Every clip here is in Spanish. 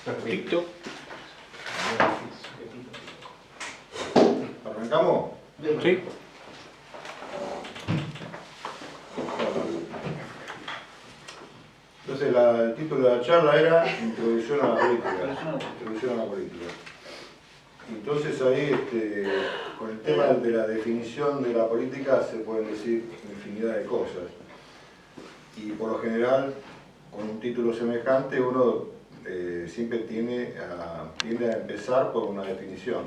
Perfecto. ¿Arrancamos? Sí. Entonces el título de la charla era Introducción a la política. Introducción a la política. Entonces ahí, con el tema de la definición de la política se pueden decir infinidad de cosas. Y por lo general, con un título semejante, uno siempre tiende a empezar por una definición.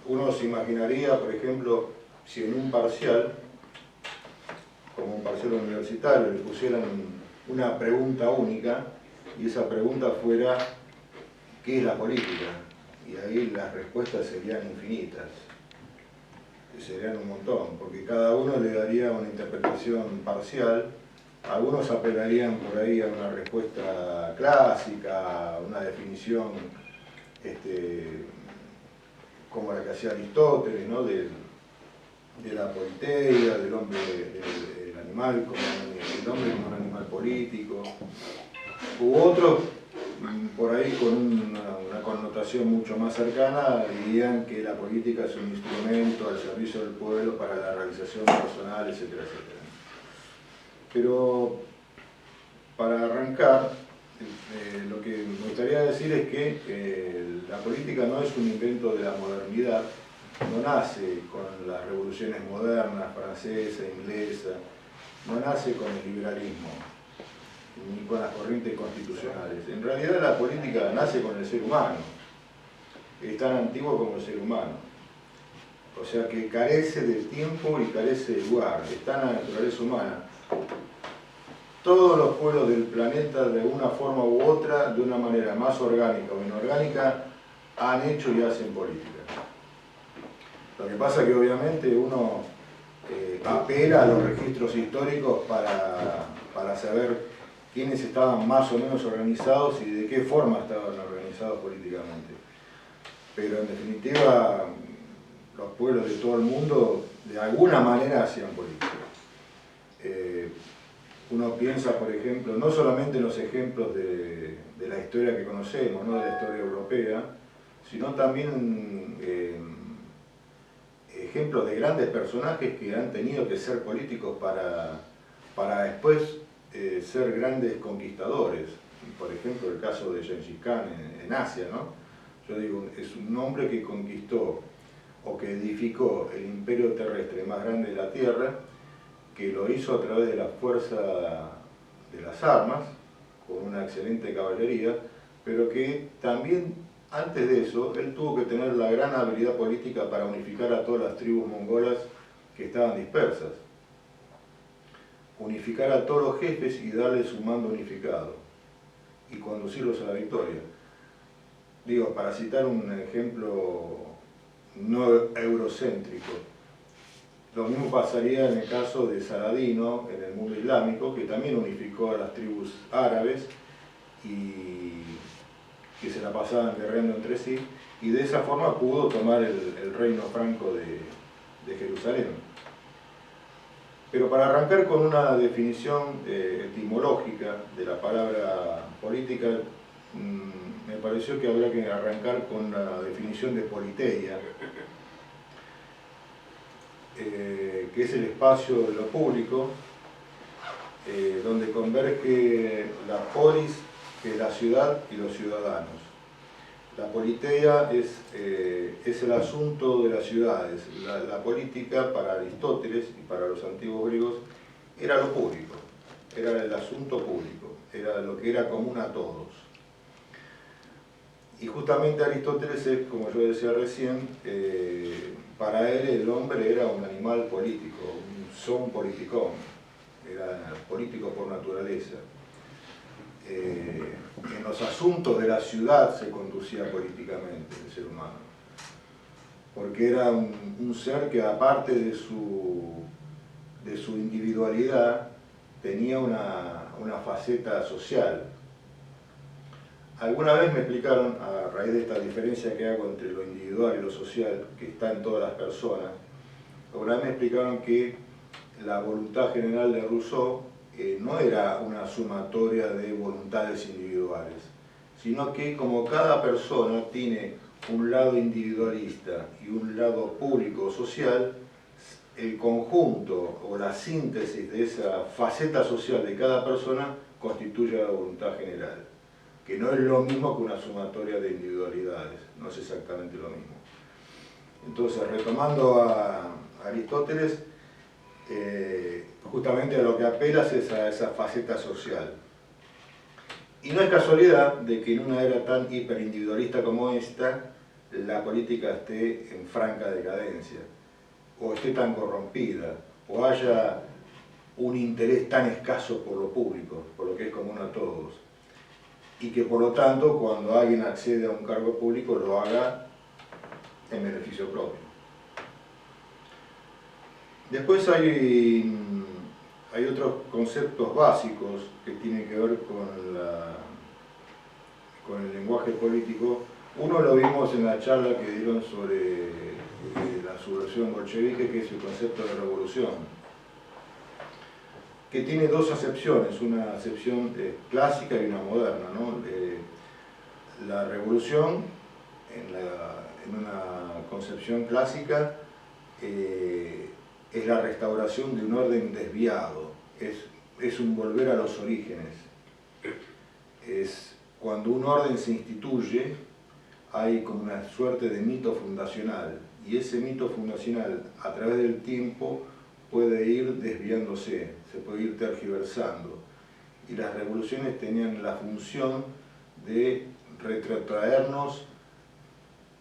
Uno se imaginaría, por ejemplo, si en un parcial, como un parcial universitario, le pusieran una pregunta única y esa pregunta fuera ¿qué es la política? Y ahí las respuestas serían infinitas, serían un montón, porque cada uno le daría una interpretación parcial. Algunos apelarían por ahí a una respuesta clásica, una definición como la que hacía Aristóteles, ¿no? de la politeia, del hombre, del animal, el hombre como un animal político. U otros, por ahí con una connotación mucho más cercana, dirían que la política es un instrumento al servicio del pueblo para la realización personal, etcétera, etcétera. Pero para arrancar, lo que me gustaría decir es que la política no es un invento de la modernidad, no nace con las revoluciones modernas, francesa, inglesa, no nace con el liberalismo, ni con las corrientes constitucionales. En realidad la política nace con el ser humano, es tan antiguo como el ser humano. O sea que carece de tiempo y carece de lugar, está en la naturaleza humana. Todos los pueblos del planeta, de una forma u otra, de una manera más orgánica o inorgánica, han hecho y hacen política. Lo que pasa es que obviamente uno apela a los registros históricos para saber quiénes estaban más o menos organizados y de qué forma estaban organizados políticamente. Pero en definitiva, los pueblos de todo el mundo de alguna manera hacían política. Uno piensa, por ejemplo, no solamente en los ejemplos de la historia que conocemos, ¿no? De la historia europea, sino también ejemplos de grandes personajes que han tenido que ser políticos para después ser grandes conquistadores. Por ejemplo, el caso de Gengis Khan en Asia, ¿no? Yo digo, es un hombre que conquistó o que edificó el imperio terrestre más grande de la Tierra, que lo hizo a través de la fuerza de las armas, con una excelente caballería, pero que también, antes de eso, él tuvo que tener la gran habilidad política para unificar a todas las tribus mongolas que estaban dispersas. Unificar a todos los jefes y darles su mando unificado, y conducirlos a la victoria. Digo, para citar un ejemplo no eurocéntrico, lo mismo pasaría en el caso de Saladino en el mundo islámico, que también unificó a las tribus árabes y que se la pasaban guerreando entre sí, y de esa forma pudo tomar el reino franco de Jerusalén. Pero para arrancar con una definición etimológica de la palabra política, me pareció que habría que arrancar con la definición de politeia, que es el espacio de lo público, donde converge la polis, que es la ciudad, y los ciudadanos. La politeia es el asunto de las ciudades. La política, para Aristóteles y para los antiguos griegos, era lo público, era el asunto público, era lo que era común a todos. Y justamente Aristóteles es, como yo decía recién, para él el hombre era un animal político, un son politicón, era político por naturaleza. En los asuntos de la ciudad se conducía políticamente el ser humano, porque era un ser que, aparte de su individualidad, tenía una faceta social. Alguna vez me explicaron, a raíz de esta diferencia que hago entre lo individual y lo social, que está en todas las personas, alguna vez me explicaron que la voluntad general de Rousseau no era una sumatoria de voluntades individuales, sino que como cada persona tiene un lado individualista y un lado público o social, el conjunto o la síntesis de esa faceta social de cada persona constituye la voluntad general, que no es lo mismo que una sumatoria de individualidades, no es exactamente lo mismo. Entonces, retomando a Aristóteles, justamente a lo que apela es a esa faceta social. Y no es casualidad de que en una era tan hiperindividualista como esta, la política esté en franca decadencia, o esté tan corrompida, o haya un interés tan escaso por lo público, por lo que es común a todos, y que por lo tanto cuando alguien accede a un cargo público lo haga en beneficio propio. Después hay otros conceptos básicos que tienen que ver con el lenguaje político. Uno lo vimos en la charla que dieron sobre la subversión bolchevique, que es el concepto de revolución, que tiene dos acepciones, una acepción clásica y una moderna, ¿no? La revolución, en una concepción clásica, es la restauración de un orden desviado, es un volver a los orígenes. Es cuando un orden se instituye, hay como una suerte de mito fundacional, y ese mito fundacional a través del tiempo puede ir desviándose, se puede ir tergiversando, y las revoluciones tenían la función de retrotraernos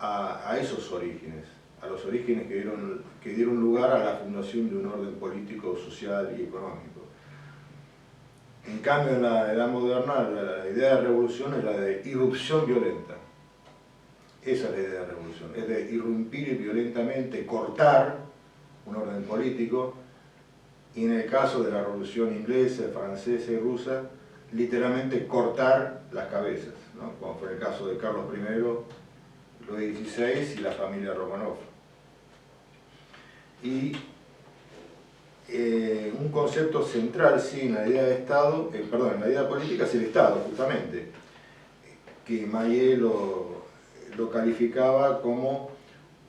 a esos orígenes, a los orígenes que dieron lugar a la fundación de un orden político, social y económico. En cambio, en la edad moderna, la idea de revolución es la de irrupción violenta. Esa es la idea de revolución, es de irrumpir violentamente, cortar un orden político, y en el caso de la revolución inglesa, francesa y rusa, literalmente cortar las cabezas, ¿no? Como fue el caso de Carlos I, Luis XVI y la familia Romanov. Y un concepto central, sí, en la idea de Estado, en la idea política es el Estado, justamente, que Mayet lo calificaba como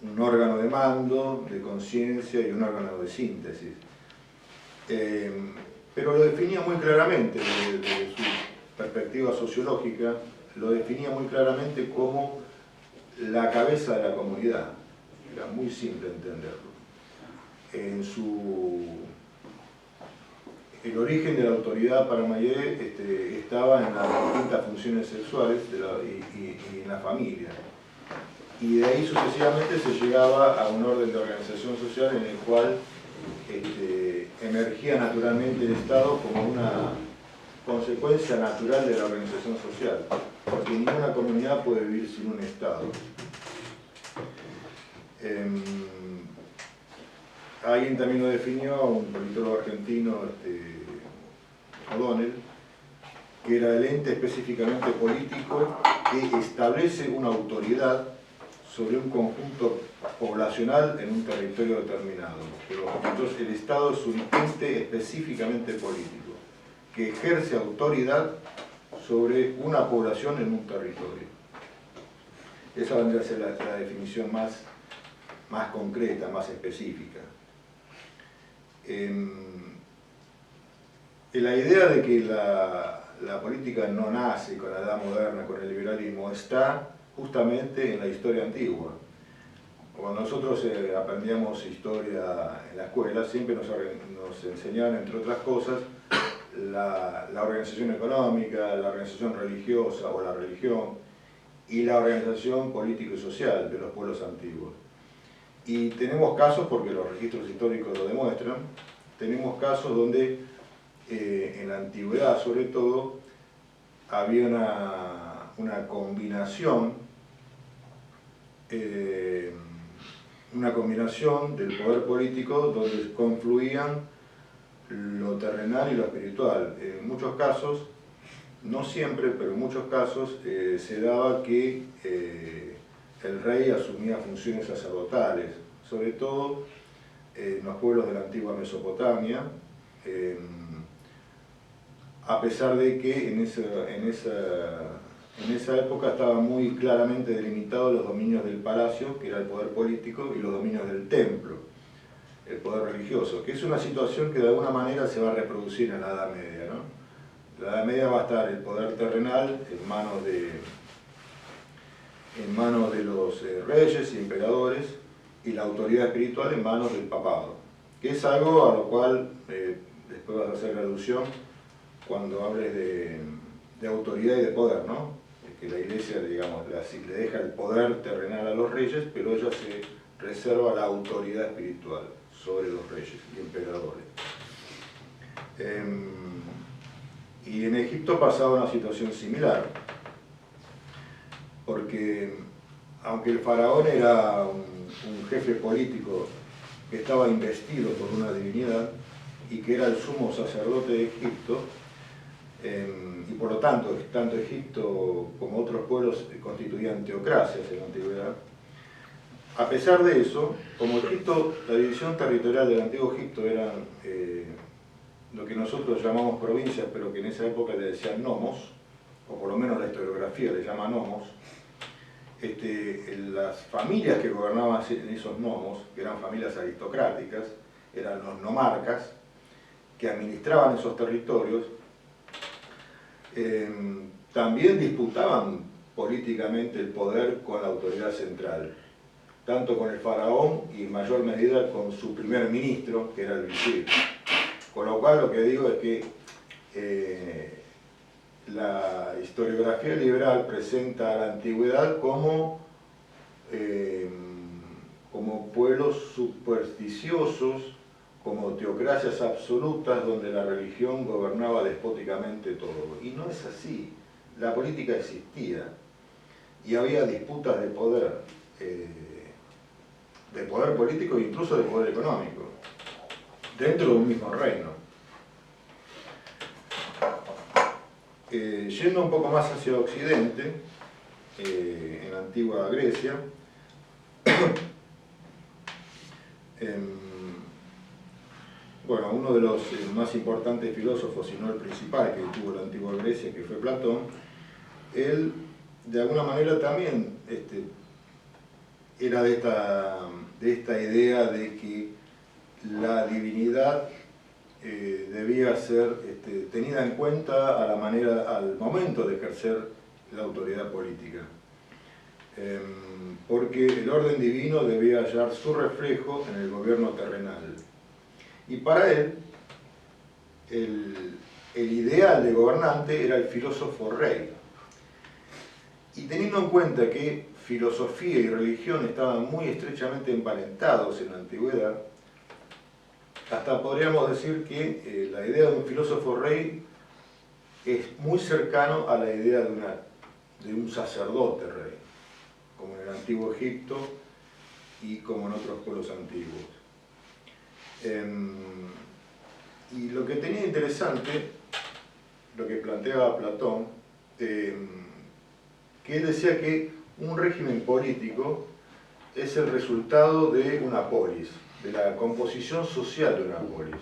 un órgano de mando, de conciencia y un órgano de síntesis. Pero lo definía muy claramente, desde su perspectiva sociológica, lo definía muy claramente como la cabeza de la comunidad. Era muy simple entenderlo. El origen de la autoridad para Mayet estaba en las distintas funciones sexuales y en la familia. Y de ahí sucesivamente se llegaba a un orden de organización social en el cual emergía naturalmente el Estado como una consecuencia natural de la organización social, porque ninguna comunidad puede vivir sin un Estado. Alguien también lo definió, un politólogo argentino, O'Donnell, que era el ente específicamente político que establece una autoridad sobre un conjunto poblacional en un territorio determinado. Pero entonces el Estado es un ente específicamente político, que ejerce autoridad sobre una población en un territorio. Esa vendría a ser la definición más concreta, más específica. La idea de que la política no nace con la edad moderna, con el liberalismo, está justamente en la historia antigua. Cuando nosotros aprendíamos historia en la escuela, siempre nos enseñaban, entre otras cosas, la organización económica, la organización religiosa o la religión, y la organización política y social de los pueblos antiguos. Y tenemos casos, porque los registros históricos lo demuestran, tenemos casos donde en la antigüedad sobre todo había una combinación del poder político donde confluían lo terrenal y lo espiritual. En muchos casos, no siempre, pero en muchos casos se daba que el rey asumía funciones sacerdotales, sobre todo en los pueblos de la antigua Mesopotamia, a pesar de que en esa época estaban muy claramente delimitados los dominios del palacio, que era el poder político, y los dominios del templo, el poder religioso, que es una situación que de alguna manera se va a reproducir en la Edad Media, ¿no? En la Edad Media va a estar el poder terrenal en manos de los reyes y emperadores, y la autoridad espiritual en manos del papado, que es algo a lo cual después vas a hacer alusión cuando hables de autoridad y de poder, ¿no? Que la Iglesia, digamos, le deja el poder terrenal a los reyes, pero ella se reserva la autoridad espiritual sobre los reyes y emperadores. Y en Egipto pasaba una situación similar, porque aunque el faraón era un jefe político que estaba investido por una divinidad y que era el sumo sacerdote de Egipto, y por lo tanto, tanto Egipto como otros pueblos constituían teocracias en la antigüedad. A pesar de eso, como Egipto, la división territorial del antiguo Egipto eran lo que nosotros llamamos provincias, pero que en esa época le decían nomos, o por lo menos la historiografía le llama nomos. Las familias que gobernaban en esos nomos, que eran familias aristocráticas, eran los nomarcas, que administraban esos territorios, también disputaban políticamente el poder con la autoridad central, tanto con el faraón y en mayor medida con su primer ministro, que era el visir. Con lo cual lo que digo es que la historiografía liberal presenta a la antigüedad como pueblos supersticiosos, como teocracias absolutas donde la religión gobernaba despóticamente todo. Y no es así. La política existía y había disputas de poder político e incluso de poder económico, dentro de un mismo reino. Yendo un poco más hacia Occidente, en la antigua Grecia, bueno, uno de los más importantes filósofos, si no el principal que tuvo la antigua Grecia, que fue Platón, él de alguna manera también era de esta idea de que la divinidad debía ser tenida en cuenta al momento de ejercer la autoridad política. Porque el orden divino debía hallar su reflejo en el gobierno terrenal. Y para él, el ideal de gobernante era el filósofo rey. Y teniendo en cuenta que filosofía y religión estaban muy estrechamente emparentados en la antigüedad, hasta podríamos decir que la idea de un filósofo rey es muy cercano a la idea de un sacerdote rey, como en el antiguo Egipto y como en otros pueblos antiguos. Y lo que tenía interesante, lo que planteaba Platón, que él decía que un régimen político es el resultado de una polis, de la composición social de una polis.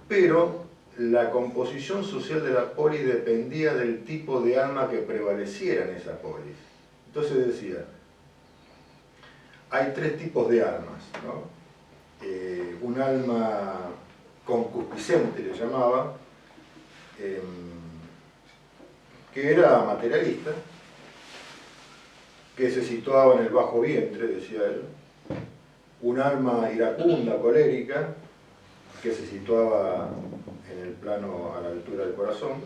Pero la composición social de la polis dependía del tipo de alma que prevaleciera en esa polis. Entonces decía, hay tres tipos de almas, ¿no? Un alma concupiscente le llamaba, que era materialista, que se situaba en el bajo vientre, decía él, un alma iracunda, colérica, que se situaba en el plano a la altura del corazón,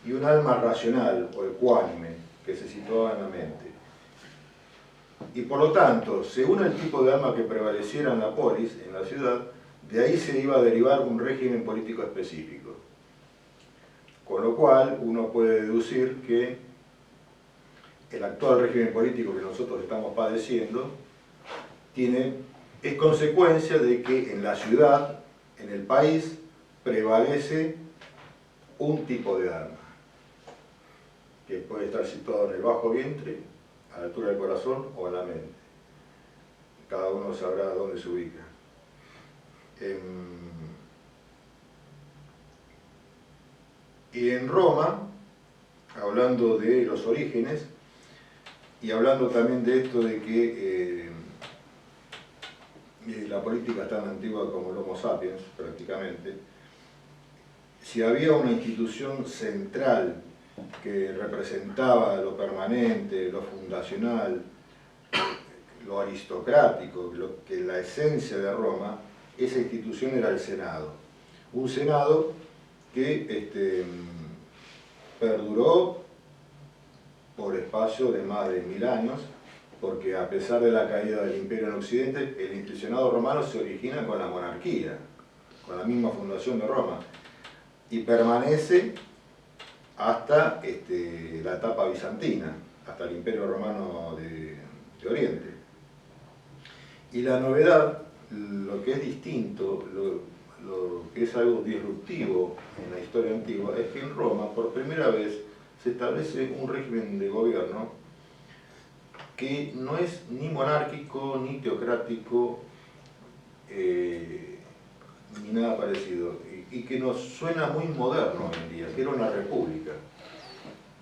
y un alma racional o ecuánime, que se situaba en la mente. Y por lo tanto, según el tipo de alma que prevaleciera en la polis, en la ciudad, de ahí se iba a derivar un régimen político específico. Con lo cual, uno puede deducir que el actual régimen político que nosotros estamos padeciendo es consecuencia de que en la ciudad, en el país, prevalece un tipo de alma, que puede estar situado en el bajo vientre, a la altura del corazón o en la mente. Cada uno sabrá dónde se ubica. Y en Roma, hablando de los orígenes, y hablando también de esto de que la política es tan antigua como el Homo sapiens, prácticamente, si había una institución central que representaba lo permanente, lo fundacional, lo aristocrático, que la esencia de Roma, esa institución era el Senado. Un Senado que perduró por espacio de más de 1000 años, porque a pesar de la caída del imperio en Occidente, el Senado romano se origina con la monarquía, con la misma fundación de Roma, y permanece hasta la etapa bizantina, hasta el imperio romano de Oriente. Y la novedad, lo que es distinto, lo que es algo disruptivo en la historia antigua, es que en Roma, por primera vez, se establece un régimen de gobierno que no es ni monárquico, ni teocrático, ni nada parecido, y que nos suena muy moderno hoy en día, que era una república.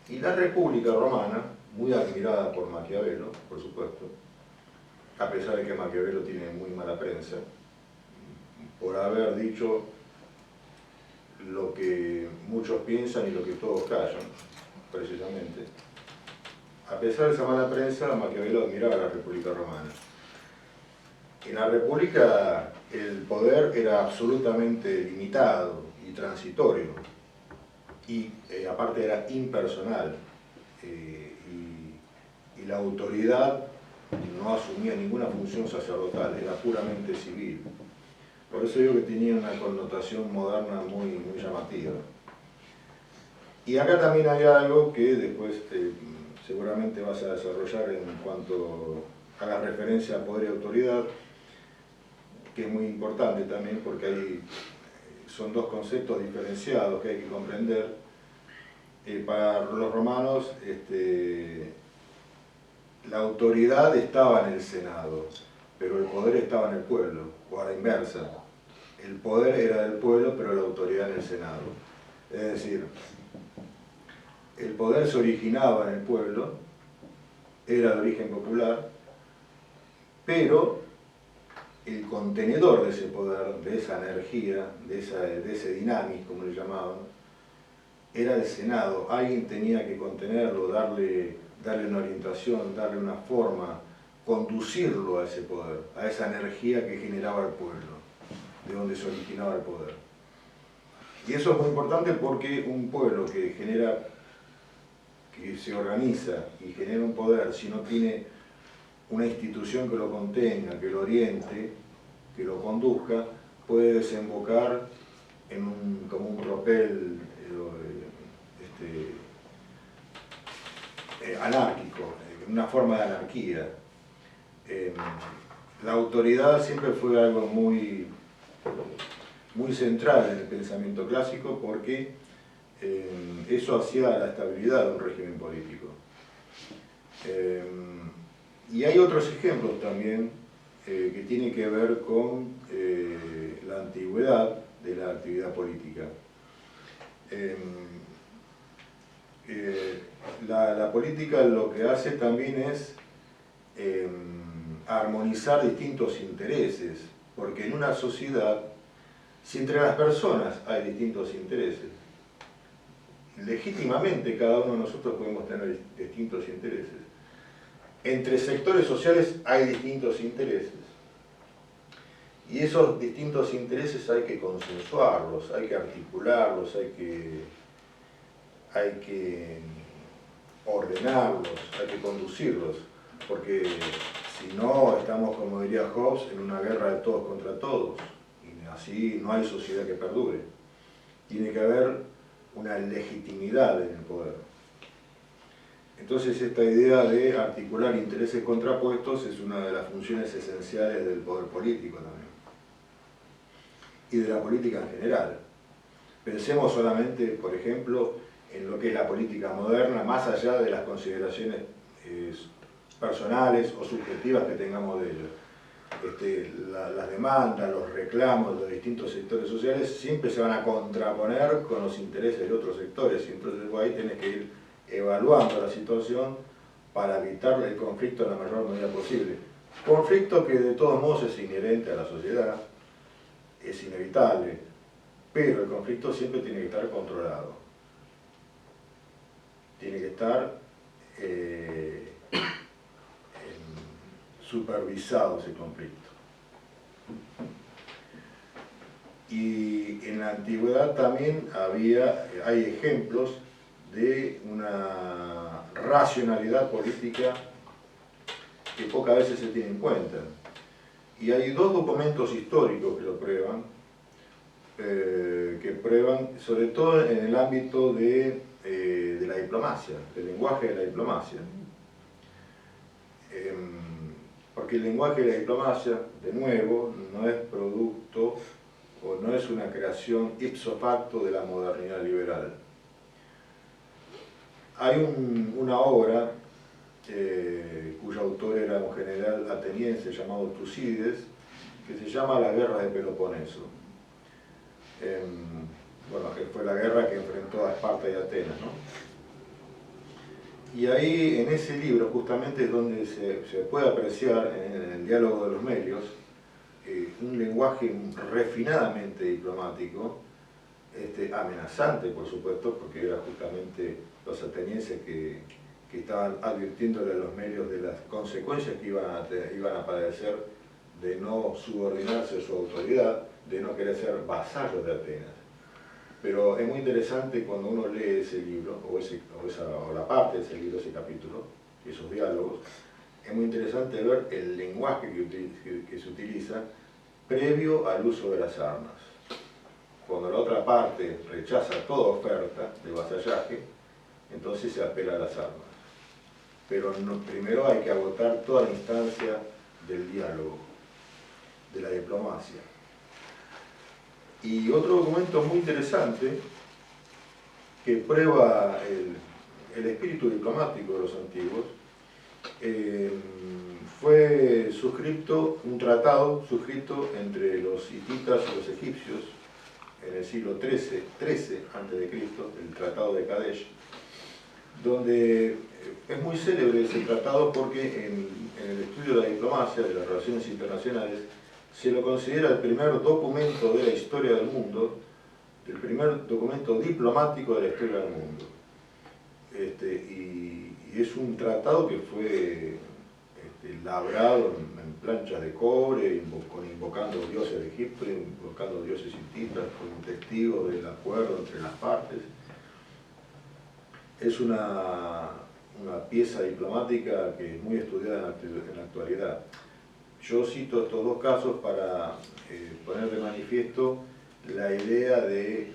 Y la república romana, muy admirada por Maquiavelo, por supuesto, a pesar de que Maquiavelo tiene muy mala prensa, por haber dicho lo que muchos piensan y lo que todos callan, precisamente. A pesar de esa mala prensa, Maquiavelo admiraba a la República Romana. En la República el poder era absolutamente limitado y transitorio, y aparte era impersonal, y la autoridad no asumía ninguna función sacerdotal, era puramente civil. Por eso digo que tenía una connotación moderna muy llamativa. Y acá también hay algo que después seguramente vas a desarrollar en cuanto hagas referencia a poder y autoridad, que es muy importante también porque son dos conceptos diferenciados que hay que comprender. Para los romanos la autoridad estaba en el Senado, pero el poder estaba en el pueblo, o a la inversa. El poder era del pueblo, pero la autoridad en el Senado. Es decir, el poder se originaba en el pueblo, era de origen popular, pero el contenedor de ese poder, de esa energía, de ese dinamis, como le llamaban, era el Senado. Alguien tenía que contenerlo, darle una orientación, darle una forma, conducirlo a ese poder, a esa energía que generaba el pueblo, de donde se originaba el poder. Y eso es muy importante porque un pueblo que se organiza y genera un poder, si no tiene una institución que lo contenga, que lo oriente, que lo conduzca, puede desembocar como un tropel anárquico, una forma de anarquía. La autoridad siempre fue algo muy central en el pensamiento clásico porque eso hacía la estabilidad de un régimen político. Y hay otros ejemplos también que tienen que ver con la antigüedad de la actividad política. La política lo que hace también es armonizar distintos intereses, porque en una sociedad, si entre las personas hay distintos intereses, legítimamente cada uno de nosotros podemos tener distintos intereses. Entre sectores sociales hay distintos intereses. Y esos distintos intereses hay que consensuarlos, hay que articularlos, hay que ordenarlos, hay que conducirlos. Porque si no, estamos, como diría Hobbes, en una guerra de todos contra todos. Y así no hay sociedad que perdure. Tiene que haber una legitimidad en el poder. Entonces esta idea de articular intereses contrapuestos es una de las funciones esenciales del poder político también. Y de la política en general. Pensemos solamente, por ejemplo, en lo que es la política moderna, más allá de las consideraciones personales o subjetivas que tengamos de ello. las demandas, los reclamos de los distintos sectores sociales siempre se van a contraponer con los intereses de otros sectores, y entonces vos ahí tenés que ir evaluando la situación para evitar el conflicto en la mayor medida posible. Conflicto que de todos modos es inherente a la sociedad, es inevitable, pero el conflicto siempre tiene que estar controlado. Tiene que estar supervisado ese conflicto. Y en la antigüedad también hay ejemplos de una racionalidad política que pocas veces se tiene en cuenta. Y hay dos documentos históricos que lo prueban, sobre todo en el ámbito de la diplomacia, del lenguaje de la diplomacia. Porque el lenguaje de la diplomacia, de nuevo, no es producto o no es una creación ipso facto de la modernidad liberal. Hay una obra cuyo autor era un general ateniense llamado Tucídides, que se llama La guerra de Peloponeso. Bueno, que fue la guerra que enfrentó a Esparta y Atenas, ¿no? Y ahí, en ese libro, justamente es donde se puede apreciar, en el diálogo de los Melios, un lenguaje refinadamente diplomático, amenazante, por supuesto, porque era justamente los atenienses que estaban advirtiéndole a los Melios de las consecuencias que iban a padecer de no subordinarse a su autoridad, de no querer ser vasallos de Atenas. Pero es muy interesante cuando uno lee ese libro, o la parte de ese libro, ese capítulo, esos diálogos, es muy interesante ver el lenguaje que se utiliza previo al uso de las armas. Cuando la otra parte rechaza toda oferta de vasallaje, entonces se apela a las armas. Pero primero hay que agotar toda la instancia del diálogo, de la diplomacia. Y otro documento muy interesante que prueba el espíritu diplomático de los antiguos fue un tratado suscrito entre los hititas y los egipcios en el siglo XIII a.C., el Tratado de Kadesh, donde es muy célebre ese tratado porque en el estudio de la diplomacia, de las relaciones internacionales, se lo considera el primer documento de la historia del mundo, el primer documento diplomático de la historia del mundo. Y es un tratado que fue labrado en planchas de cobre, invocando dioses de Egipto, invocando dioses hititas, con testigos del acuerdo entre las partes. Es una pieza diplomática que es muy estudiada en la actualidad. Yo cito estos dos casos para poner de manifiesto la idea de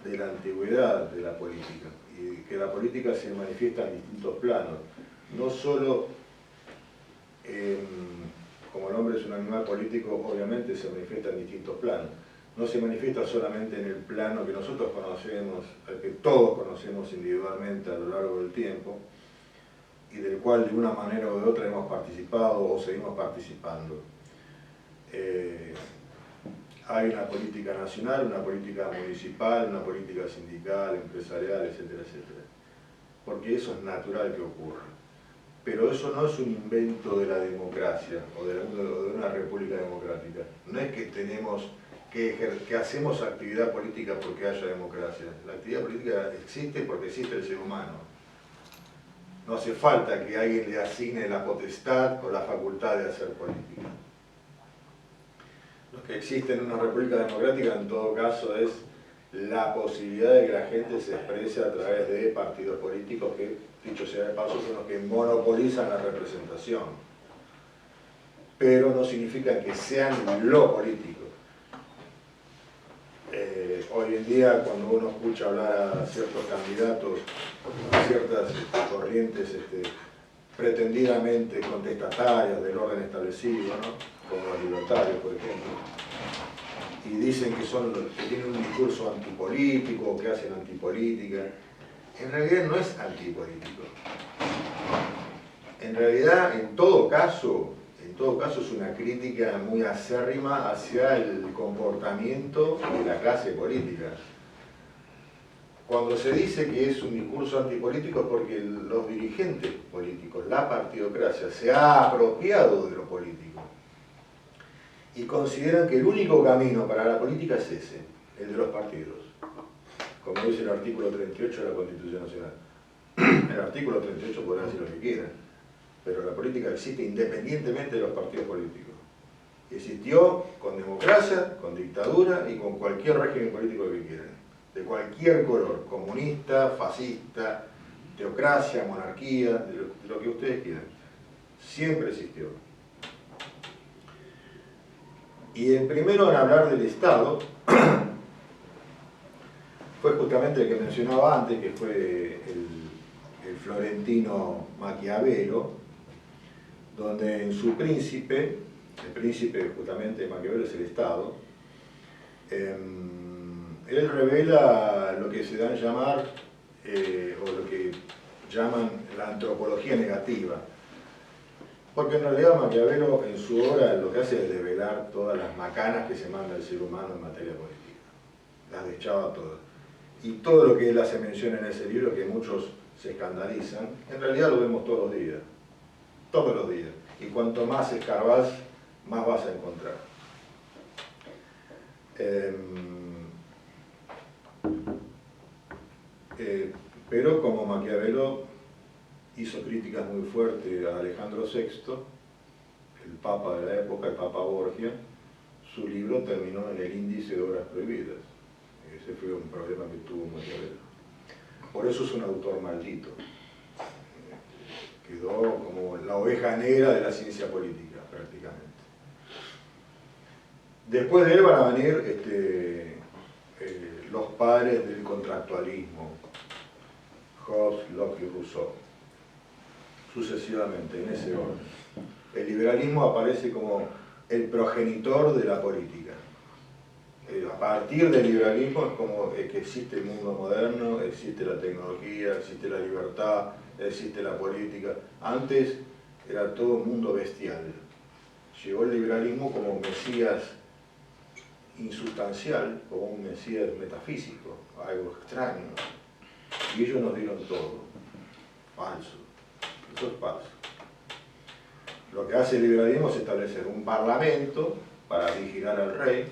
la antigüedad de la política, y que la política se manifiesta en distintos planos, no solo como el hombre es un animal político, obviamente se manifiesta en distintos planos, no se manifiesta solamente en el plano que nosotros conocemos, al que todos conocemos individualmente a lo largo del tiempo, y del cual de una manera o de otra hemos participado o seguimos participando. Hay una política nacional, una política municipal, una política sindical, empresarial, etcétera, etcétera. Porque eso es natural que ocurra. Pero eso no es un invento de la democracia o de una república democrática. No es que hacemos actividad política porque haya democracia. La actividad política existe porque existe el ser humano. No hace falta que alguien le asigne la potestad o la facultad de hacer política. Lo que existe en una república democrática, en todo caso, es la posibilidad de que la gente se exprese a través de partidos políticos que, dicho sea de paso, son los que monopolizan la representación. Pero no significa que sean lo político. Hoy en día, cuando uno escucha hablar a ciertos candidatos, a ciertas corrientes pretendidamente contestatarias del orden establecido, ¿no? Como los libertarios, por ejemplo, y dicen que tienen un discurso antipolítico, que hacen antipolítica, en realidad no es antipolítico. En realidad, en todo caso, todo caso es una crítica muy acérrima hacia el comportamiento de la clase política. Cuando se dice que es un discurso antipolítico es porque los dirigentes políticos, la partidocracia, se ha apropiado de lo político y consideran que el único camino para la política es ese, el de los partidos, como dice el artículo 38 de la Constitución Nacional. El artículo 38 podrá decir lo que quiera, pero la política existe independientemente de los partidos políticos. Existió con democracia, con dictadura y con cualquier régimen político que quieran, de cualquier color, comunista, fascista, teocracia, monarquía, de lo que ustedes quieran. Siempre existió. Y el primero en hablar del Estado fue justamente el que mencionaba antes, que fue el florentino Maquiavelo, donde en su Príncipe, el príncipe justamente de Maquiavelo es el Estado, él revela lo que se da a llamar, o lo que llaman la antropología negativa. Porque en realidad Maquiavelo en su obra lo que hace es develar todas las macanas que se manda el ser humano en materia política. Las deschaba todas. Y todo lo que él hace mención en ese libro, que muchos se escandalizan, en realidad lo vemos todos los días. Todos los días. Y cuanto más escarbás, más vas a encontrar. Pero como Maquiavelo hizo críticas muy fuertes a Alejandro VI, el papa de la época, el papa Borgia, su libro terminó en el índice de obras prohibidas. Ese fue un problema que tuvo Maquiavelo. Por eso es un autor maldito. Quedó como la oveja negra de la ciencia política, prácticamente. Después de él van a venir los padres del contractualismo, Hobbes, Locke y Rousseau, sucesivamente, en ese orden. El liberalismo aparece como el progenitor de la política. A partir del liberalismo es como que existe el mundo moderno, existe la tecnología, existe la libertad, existe la política. Antes era todo un mundo bestial. Llegó el liberalismo como mesías insustancial, como un mesías metafísico, algo extraño. Y ellos nos dieron todo. Falso. Eso es falso. Lo que hace el liberalismo es establecer un parlamento para vigilar al rey,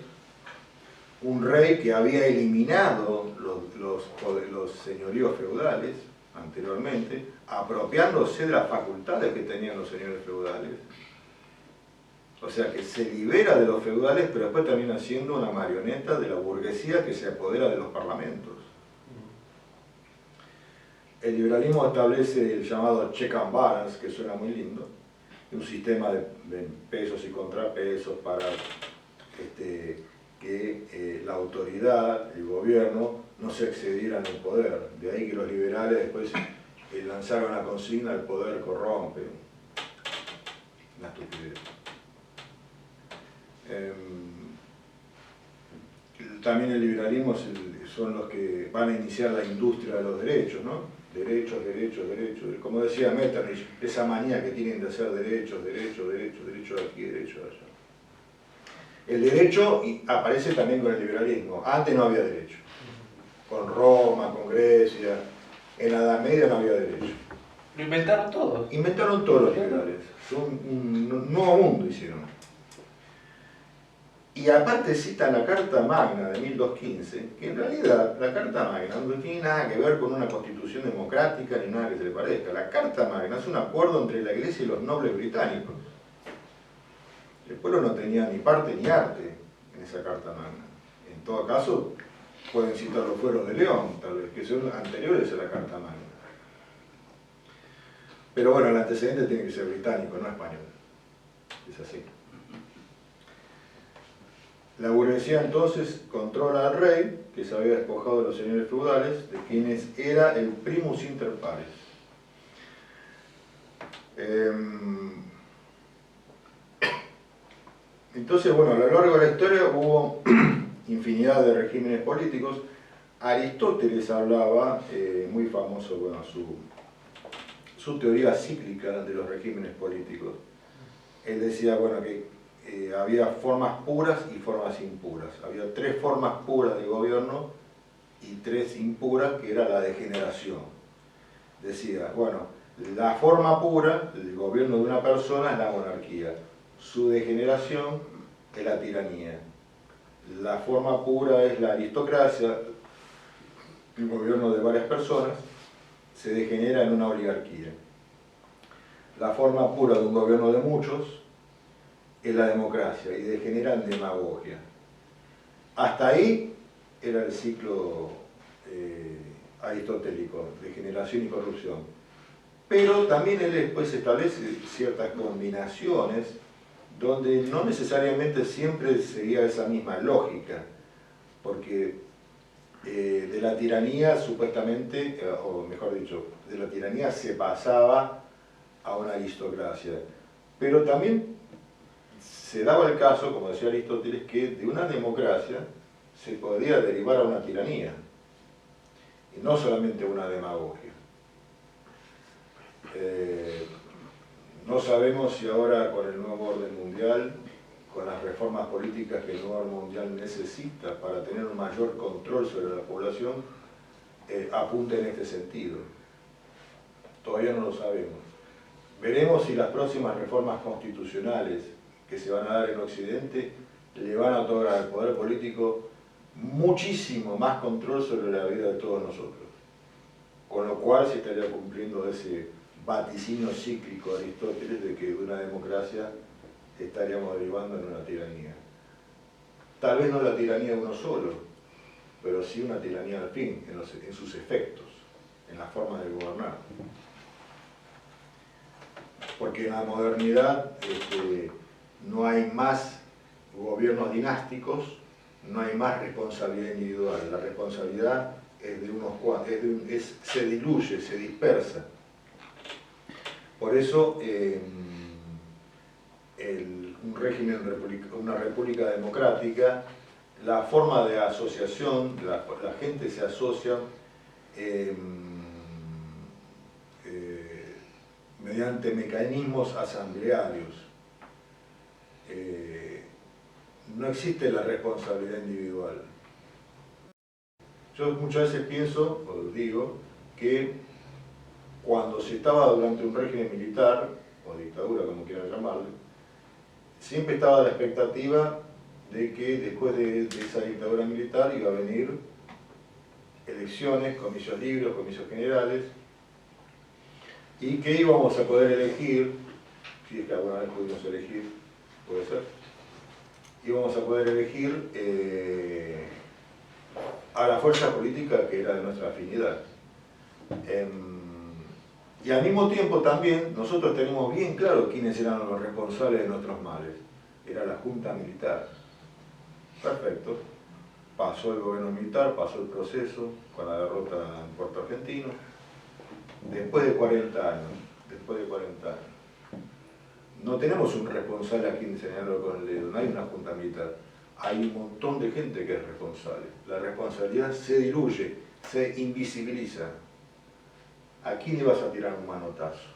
un rey que había eliminado los señoríos feudales anteriormente, apropiándose de las facultades que tenían los señores feudales. O sea que se libera de los feudales, pero después termina siendo una marioneta de la burguesía que se apodera de los parlamentos. El liberalismo establece el llamado check and balance, que suena muy lindo, un sistema de pesos y contrapesos para que la autoridad, el gobierno, no se excediera en el poder. De ahí que los liberales después lanzaron la consigna: el poder corrompe. Una estupidez. También el liberalismo son los que van a iniciar la industria de los derechos, ¿no? Derechos, derechos, derechos. Como decía Metternich, esa manía que tienen de hacer derechos, derechos, derechos, derechos aquí, derechos allá. El derecho aparece también con el liberalismo. Antes no había derecho. Con Roma, con Grecia, en la Edad Media no había derecho. Lo inventaron todos. Inventaron todos los liberales. Un nuevo mundo hicieron. Y aparte citan la Carta Magna de 1215, que en realidad la Carta Magna no tiene nada que ver con una constitución democrática ni nada que se le parezca. La Carta Magna es un acuerdo entre la Iglesia y los nobles británicos. El pueblo no tenía ni parte ni arte en esa Carta Magna. En todo caso, pueden citar los fueros de León, tal vez, que son anteriores a la Carta Magna. Pero bueno, el antecedente tiene que ser británico, no español. Es así. La burguesía entonces controla al rey, que se había despojado de los señores feudales, de quienes era el primus inter pares. Entonces, bueno, a lo largo de la historia hubo infinidad de regímenes políticos. Aristóteles hablaba, muy famoso, bueno, su teoría cíclica de los regímenes políticos, él decía, bueno, que había formas puras y formas impuras. Había 3 formas puras de gobierno y 3 impuras, que era la degeneración. Decía, bueno, la forma pura del gobierno de una persona es la monarquía, su degeneración es la tiranía. La forma pura es la aristocracia, el gobierno de varias personas, se degenera en una oligarquía. La forma pura de un gobierno de muchos es la democracia y degenera en demagogia. Hasta ahí era el ciclo aristotélico, degeneración y corrupción. Pero también él después establece ciertas combinaciones donde no necesariamente siempre seguía esa misma lógica, porque de la tiranía supuestamente, o mejor dicho, de la tiranía se pasaba a una aristocracia. Pero también se daba el caso, como decía Aristóteles, que de una democracia se podía derivar a una tiranía, y no solamente una demagogia. No sabemos si ahora con el nuevo orden mundial, con las reformas políticas que el nuevo orden mundial necesita para tener un mayor control sobre la población, apunte en este sentido. Todavía no lo sabemos. Veremos si las próximas reformas constitucionales que se van a dar en Occidente le van a otorgar al poder político muchísimo más control sobre la vida de todos nosotros. Con lo cual se estaría cumpliendo ese vaticinio cíclico de Aristóteles de que de una democracia estaríamos derivando en una tiranía. Tal vez no la tiranía de uno solo, pero sí una tiranía al fin, en sus efectos, en la forma de gobernar. Porque en la modernidad no hay más gobiernos dinásticos, no hay más responsabilidad individual. La responsabilidad es de unos cuantos, se diluye, se dispersa. Por eso un régimen, una república democrática, la forma de asociación, la gente se asocia mediante mecanismos asamblearios. No existe la responsabilidad individual. Yo muchas veces pienso, o digo, que cuando se estaba durante un régimen militar, o dictadura como quieran llamarle, siempre estaba la expectativa de que después de esa dictadura militar iba a venir elecciones, comicios libres, comicios generales, y que íbamos a poder elegir, si es que alguna vez pudimos elegir, puede ser, íbamos a poder elegir a la fuerza política que era de nuestra afinidad. Y al mismo tiempo también nosotros tenemos bien claro quiénes eran los responsables de nuestros males. Era la Junta Militar. Perfecto. Pasó el gobierno militar, pasó el proceso con la derrota en Puerto Argentino. Después de 40 años, no tenemos un responsable a quien señalarlo con el dedo, no hay una Junta Militar. Hay un montón de gente que es responsable. La responsabilidad se diluye, se invisibiliza. ¿A quién le vas a tirar un manotazo?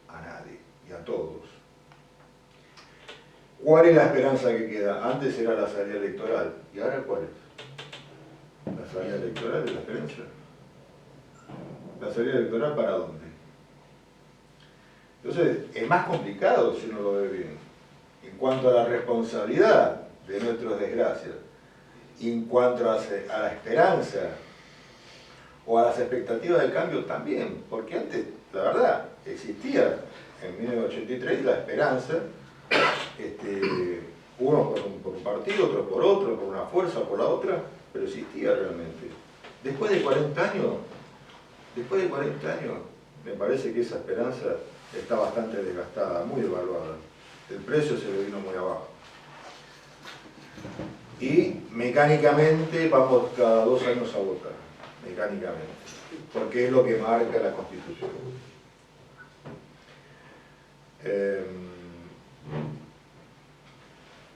A nadie, y a todos. ¿Cuál es la esperanza que queda? Antes era la salida electoral, ¿y ahora cuál es? ¿La salida electoral es la esperanza? ¿La salida electoral para dónde? Entonces, es más complicado si uno lo ve bien. En cuanto a la responsabilidad de nuestras desgracias, en cuanto a la esperanza, o a las expectativas de cambio también, porque antes, la verdad, existía en 1983 la esperanza, unos por un partido, otros por otro, por una fuerza o por la otra, pero existía realmente. Después de 40 años, me parece que esa esperanza está bastante desgastada, muy devaluada. El precio se le vino muy abajo. Y mecánicamente vamos cada 2 años a votar. Mecánicamente, porque es lo que marca la Constitución.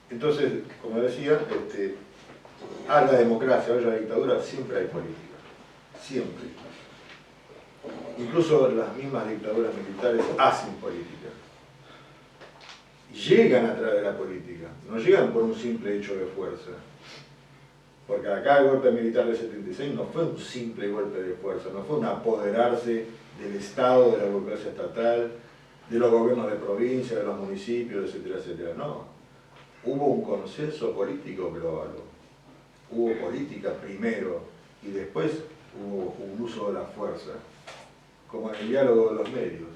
Entonces, como decía, a la democracia o a la dictadura siempre hay política, siempre. Incluso las mismas dictaduras militares hacen política. llegan a través de la política, no llegan por un simple hecho de fuerza. Porque acá el golpe militar del 76 no fue un simple golpe de fuerza, no fue un apoderarse del Estado, de la burocracia estatal, de los gobiernos de provincia, de los municipios, etcétera, etcétera. No. Hubo un consenso político que lo avaló. Hubo política primero y después hubo un uso de la fuerza, como en el diálogo de los medios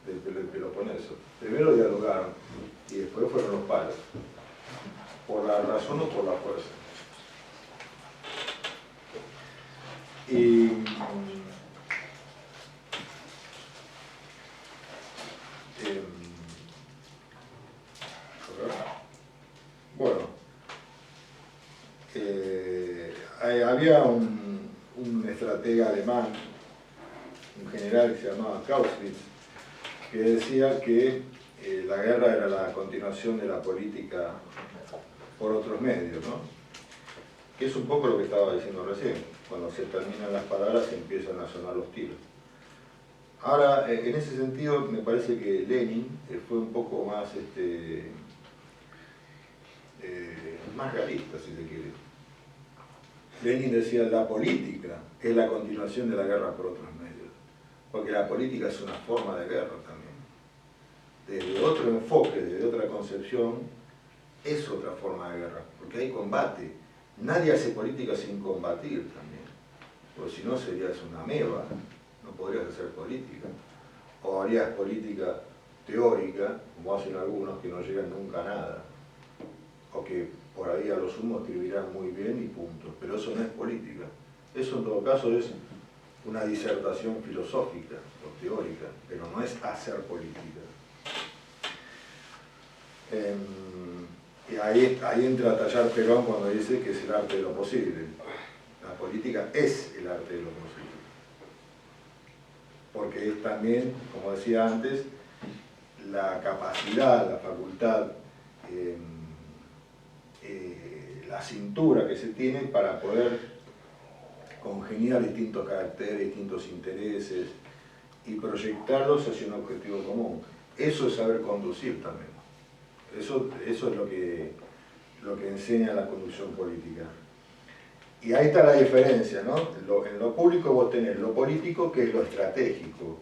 del Peloponeso. Primero dialogaron y después fueron los palos, por la razón o por la fuerza. Y bueno, había un estratega alemán, un general que se llamaba Clausewitz, que decía que la guerra era la continuación de la política por otros medios, ¿no? Que es un poco lo que estaba diciendo recién. Cuando se terminan las palabras empiezan a sonar los tiros. Ahora, en ese sentido, me parece que Lenin fue un poco más, más realista, si se quiere. Lenin decía, la política es la continuación de la guerra por otros medios, porque la política es una forma de guerra también. Desde otro enfoque, desde otra concepción, es otra forma de guerra, porque hay combate. Nadie hace política sin combatir también, porque si no serías una ameba, no podrías hacer política. O harías política teórica, como hacen algunos que no llegan nunca a nada, o que por ahí a lo sumo escribirán muy bien y punto, pero eso no es política. Eso en todo caso es una disertación filosófica o teórica, pero no es hacer política. Y ahí entra a tallar Perón cuando dice que es el arte de lo posible. La política es el arte de lo posible. Porque es también, como decía antes, la capacidad, la facultad, la cintura que se tiene para poder congeniar distintos caracteres, distintos intereses y proyectarlos hacia un objetivo común. Eso es saber conducir también. Eso es lo que enseña la conducción política. Y ahí está la diferencia, ¿no? En lo público vos tenés lo político, que es lo estratégico,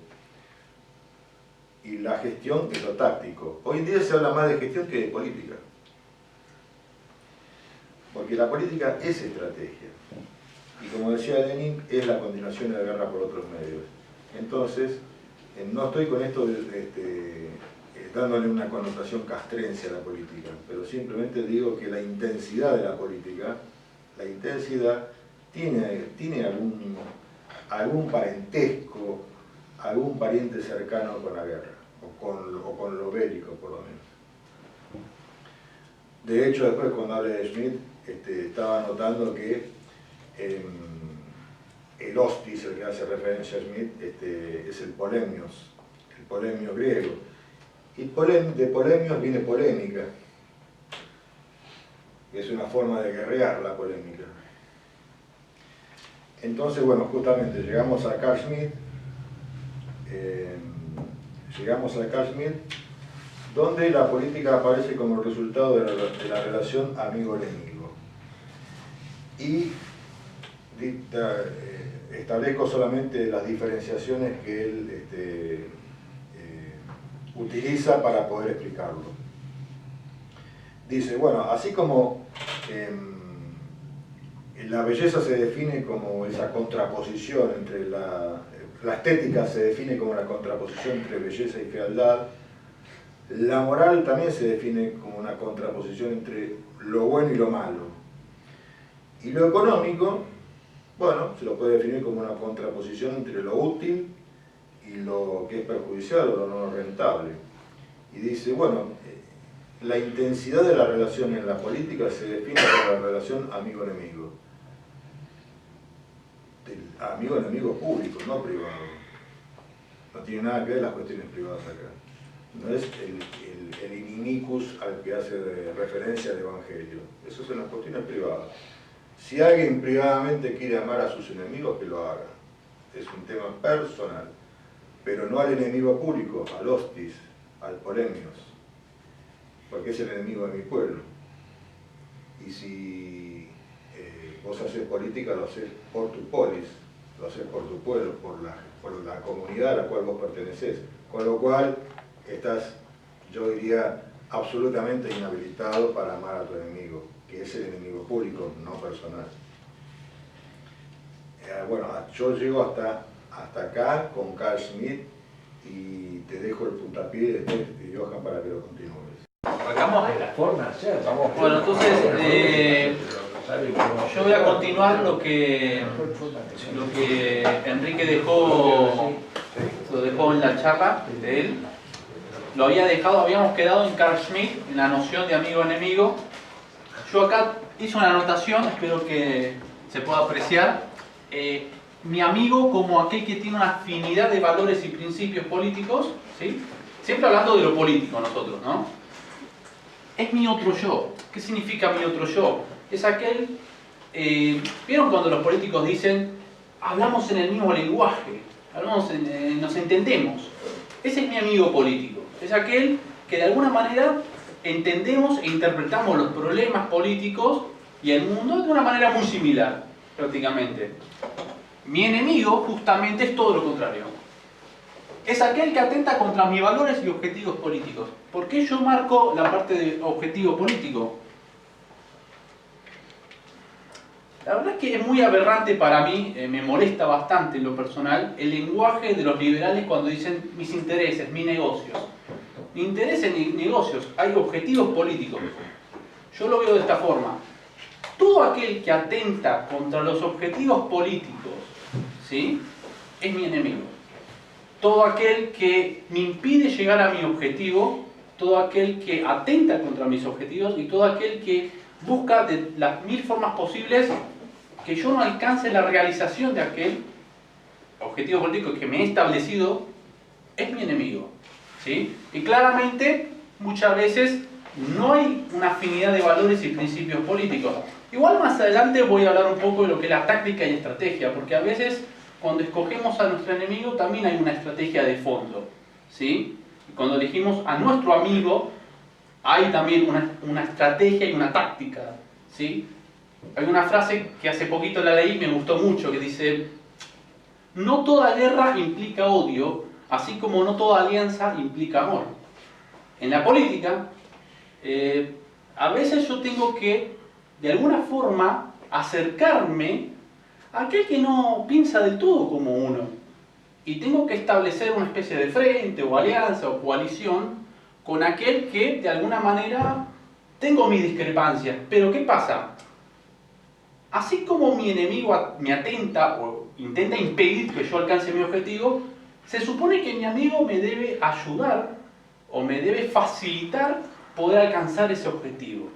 y la gestión, que es lo táctico. Hoy en día se habla más de gestión que de política, porque la política es estrategia, y como decía Lenin, es la continuación de la guerra por otros medios. Entonces, no estoy con esto dándole una connotación castrense a la política, pero simplemente digo que la intensidad de la política, la intensidad tiene algún parentesco, algún pariente cercano con la guerra, o con lo bélico por lo menos. De hecho, después cuando hablé de Schmitt, estaba notando que el hostis, el que hace referencia a Schmitt, es el polemios griego. Y de polemios viene polémica, que es una forma de guerrear la polémica. Entonces, bueno, justamente llegamos a Carl Schmitt, donde la política aparece como resultado de la relación amigo-enemigo. Y establezco solamente las diferenciaciones que él utiliza para poder explicarlo. Dice, bueno, así como la belleza se define como esa contraposición entre la estética se define como la contraposición entre belleza y fealdad, la moral también se define como una contraposición entre lo bueno y lo malo. Y lo económico, bueno, se lo puede definir como una contraposición entre lo útil y lo que es perjudicial o lo no rentable. Y dice, bueno, la intensidad de la relación en la política se define por la relación amigo-enemigo. Amigo-enemigo público, no privado. No tiene nada que ver las cuestiones privadas acá. No es el inimicus al que hace referencia el Evangelio. Eso es en las cuestiones privadas. Si alguien privadamente quiere amar a sus enemigos, que lo haga. Es un tema personal. Pero no al enemigo público, al hostis, al polemios. porque es el enemigo de mi pueblo. Y si vos haces política, lo haces por tu polis, lo haces por tu pueblo, por la comunidad a la cual vos perteneces. Con lo cual, estás, yo diría, absolutamente inhabilitado para amar a tu enemigo, que es el enemigo público, no personal. Bueno, yo llego hasta acá con Carl Schmitt y te dejo el puntapié de Johan para que lo continúes. Arrancamos. De la forma de hacer, vamos. Bueno, entonces yo voy a continuar lo que Enrique lo dejó en la charla de él. Lo habíamos quedado en Carl Schmitt, en la noción de amigo-enemigo. Yo acá hice una anotación, espero que se pueda apreciar. Mi amigo como aquel que tiene una afinidad de valores y principios políticos, ¿sí? Siempre hablando de lo político nosotros, ¿no? Es mi otro yo. ¿Qué significa mi otro yo? Es aquel... ¿vieron cuando los políticos dicen hablamos en el mismo lenguaje, nos entendemos? Ese es mi amigo político. Es aquel que de alguna manera entendemos e interpretamos los problemas políticos y el mundo de una manera muy similar, prácticamente. Mi enemigo justamente es todo lo contrario. Es aquel que atenta contra mis valores y objetivos políticos. ¿Por qué yo marco la parte de objetivo político? La verdad es que es muy aberrante para mí, me molesta bastante en lo personal, el lenguaje de los liberales cuando dicen mis intereses, mis negocios. Ni intereses ni negocios, hay objetivos políticos. Yo lo veo de esta forma. Todo aquel que atenta contra los objetivos políticos, ¿sí?, es mi enemigo. Todo aquel que me impide llegar a mi objetivo, todo aquel que atenta contra mis objetivos y todo aquel que busca de las 1000 formas posibles que yo no alcance la realización de aquel objetivo político que me he establecido, es mi enemigo, ¿sí? Y claramente, muchas veces, no hay una afinidad de valores y principios políticos. Igual más adelante voy a hablar un poco de lo que es la táctica y estrategia, porque a veces cuando escogemos a nuestro enemigo también hay una estrategia de fondo, ¿sí? Y cuando elegimos a nuestro amigo hay también una estrategia y una táctica, ¿sí? Hay una frase que hace poquito la leí y me gustó mucho, que dice: no toda guerra implica odio, así como no toda alianza implica amor. En la política, a veces yo tengo que, de alguna forma, acercarme a aquel que no piensa del todo como uno. Y tengo que establecer una especie de frente, o alianza, o coalición, con aquel que, de alguna manera, tengo mis discrepancias. Pero ¿qué pasa? Así como mi enemigo me atenta o intenta impedir que yo alcance mi objetivo, se supone que mi amigo me debe ayudar o me debe facilitar poder alcanzar ese objetivo,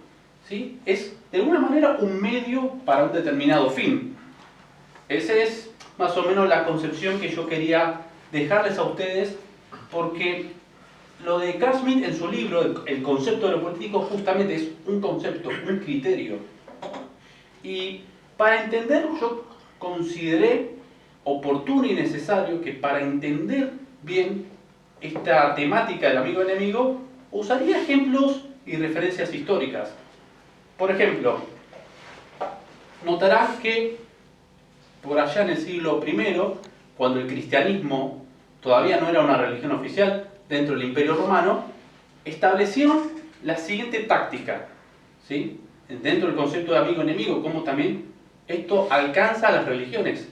¿sí? Es de alguna manera un medio para un determinado fin. Esa es más o menos la concepción que yo quería dejarles a ustedes, porque lo de Carl Schmitt en su libro, el concepto de lo político, justamente es un concepto, un criterio. Y para entender, yo consideré oportuno y necesario que para entender bien esta temática del amigo-enemigo, usaría ejemplos y referencias históricas. Por ejemplo, notarás que por allá en el siglo I, cuando el cristianismo todavía no era una religión oficial dentro del Imperio Romano, establecieron la siguiente táctica, ¿sí?, dentro del concepto de amigo-enemigo, como también esto alcanza a las religiones.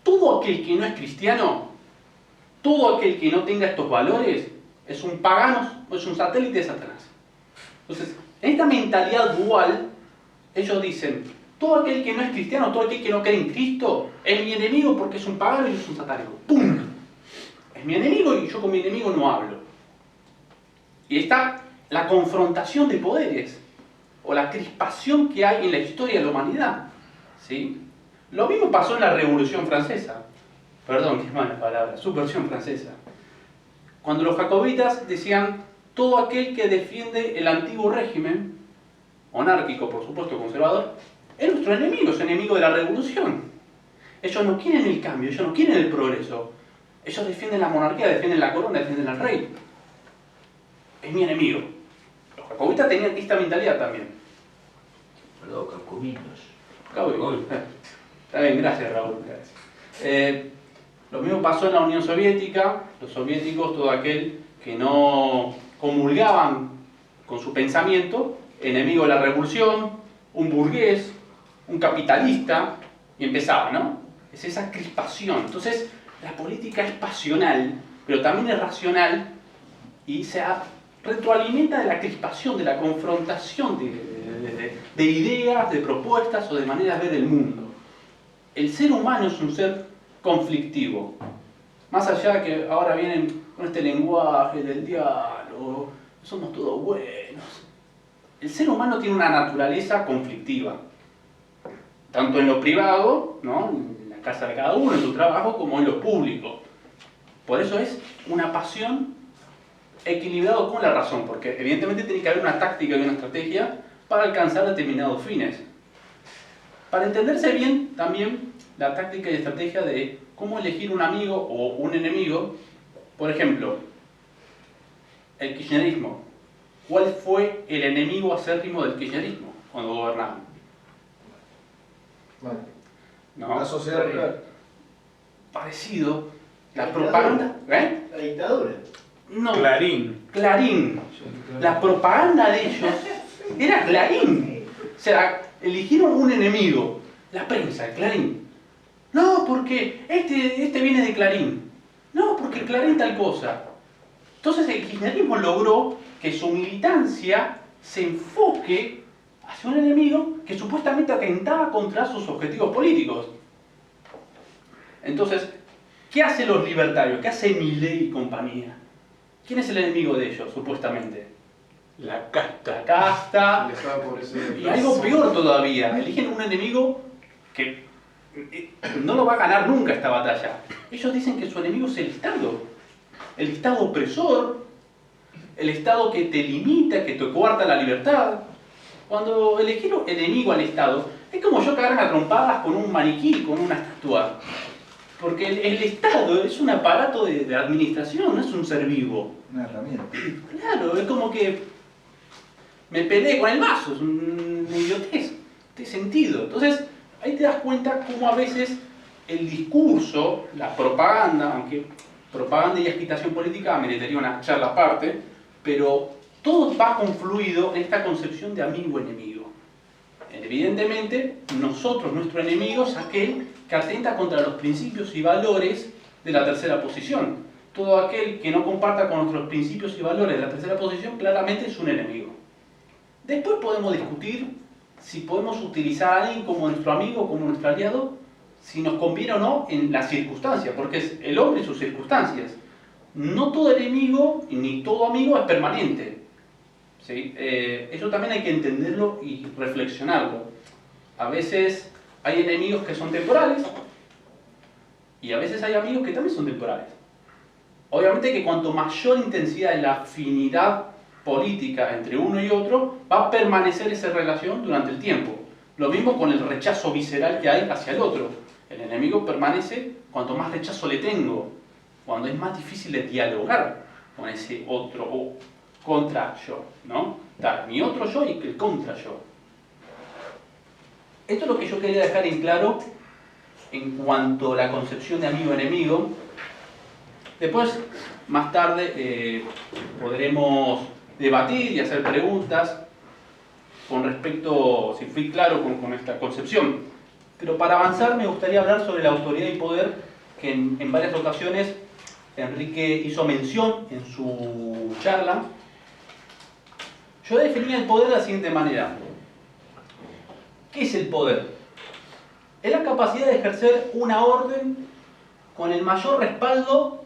Todo aquel que no es cristiano, todo aquel que no tenga estos valores, es un pagano, es un satélite de Satanás. Entonces, en esta mentalidad dual, ellos dicen: todo aquel que no es cristiano, todo aquel que no cree en Cristo, es mi enemigo porque es un pagano y es un satánico. ¡Pum! Es mi enemigo y yo con mi enemigo no hablo. Y está la confrontación de poderes, o la crispación que hay en la historia de la humanidad, ¿sí? Lo mismo pasó en la Revolución Francesa. Perdón, qué mala palabra, subversión francesa. Cuando los jacobitas decían: todo aquel que defiende el antiguo régimen, monárquico, por supuesto, conservador, es nuestro enemigo, es enemigo de la revolución. Ellos no quieren el cambio, ellos no quieren el progreso. Ellos defienden la monarquía, defienden la corona, defienden al rey. Es mi enemigo. Jacobita tenía esta mentalidad también. Perdón, jacobinos. Está bien, gracias Raúl. Gracias. Lo mismo pasó en la Unión Soviética. Los soviéticos, todo aquel que no comulgaban con su pensamiento, enemigo de la revolución, un burgués, un capitalista, y empezaba, ¿no? Es esa crispación. Entonces, la política es pasional, pero también es racional y se retroalimenta de la crispación, de la confrontación de ideas, de propuestas o de maneras de ver el mundo. El ser humano es un ser conflictivo. Más allá de que ahora vienen con este lenguaje del diálogo, somos todos buenos. El ser humano tiene una naturaleza conflictiva, tanto en lo privado, ¿no?, en la casa de cada uno, en su trabajo, como en lo público. Por eso es una pasión equilibrado con la razón, porque evidentemente tiene que haber una táctica y una estrategia para alcanzar determinados fines. Para entenderse bien también la táctica y estrategia de cómo elegir un amigo o un enemigo, por ejemplo, el kirchnerismo. ¿Cuál fue el enemigo acérrimo del kirchnerismo cuando gobernaban? Bueno, ¿No? la sociedad rural. Parecido. La propaganda. ¿Eh? La dictadura. No. Clarín. Clarín. La propaganda de ellos era Clarín. O sea, eligieron un enemigo. La prensa, el Clarín. No, porque este viene de Clarín. No, porque Clarín tal cosa. Entonces el kirchnerismo logró que su militancia se enfoque hacia un enemigo que supuestamente atentaba contra sus objetivos políticos. Entonces, ¿qué hacen los libertarios? ¿Qué hace Milei y compañía? ¿Quién es el enemigo de ellos, supuestamente? La casta. La casta. Les va por ese- Y algo peor todavía, eligen un enemigo que no lo va a ganar nunca esta batalla. Ellos dicen que su enemigo es el Estado opresor, el Estado que te limita, que te coarta la libertad. Cuando elegir enemigo al Estado, es como yo cagarme a trompadas con un maniquí, con una estatua. Porque el Estado es un aparato de administración, no es un ser vivo. Una herramienta. Claro, es como que me peleé con el vaso, es una idiotez, no tiene sentido. Entonces, ahí te das cuenta cómo a veces el discurso, la propaganda, aunque propaganda y agitación política merecería una charla aparte, pero todo va confluido en esta concepción de amigo-enemigo. Evidentemente, nosotros, nuestro enemigo es aquel que atenta contra los principios y valores de la tercera posición. Todo aquel que no comparta con nuestros principios y valores de la tercera posición claramente es un enemigo. Después podemos discutir si podemos utilizar a alguien como nuestro amigo, como nuestro aliado, si nos conviene o no en las circunstancias, porque es el hombre y sus circunstancias. No todo enemigo ni todo amigo es permanente. ¿Sí? Eso también hay que entenderlo y reflexionarlo. A veces hay enemigos que son temporales y a veces hay amigos que también son temporales. Obviamente que cuanto mayor intensidad es la afinidad política entre uno y otro, va a permanecer esa relación durante el tiempo. Lo mismo con el rechazo visceral que hay hacia el otro. El enemigo permanece cuanto más rechazo le tengo, cuando es más difícil de dialogar con ese otro o contra yo, ¿no? Está mi otro yo y el contra yo. Esto es lo que yo quería dejar en claro en cuanto a la concepción de amigo-enemigo. Después, más tarde, podremos debatir y hacer preguntas con respecto, si fui claro con esta concepción. Pero para avanzar me gustaría hablar sobre la autoridad y poder que en varias ocasiones Enrique hizo mención en su charla. Yo definía el poder de la siguiente manera. ¿Qué es el poder? Es la capacidad de ejercer una orden con el mayor respaldo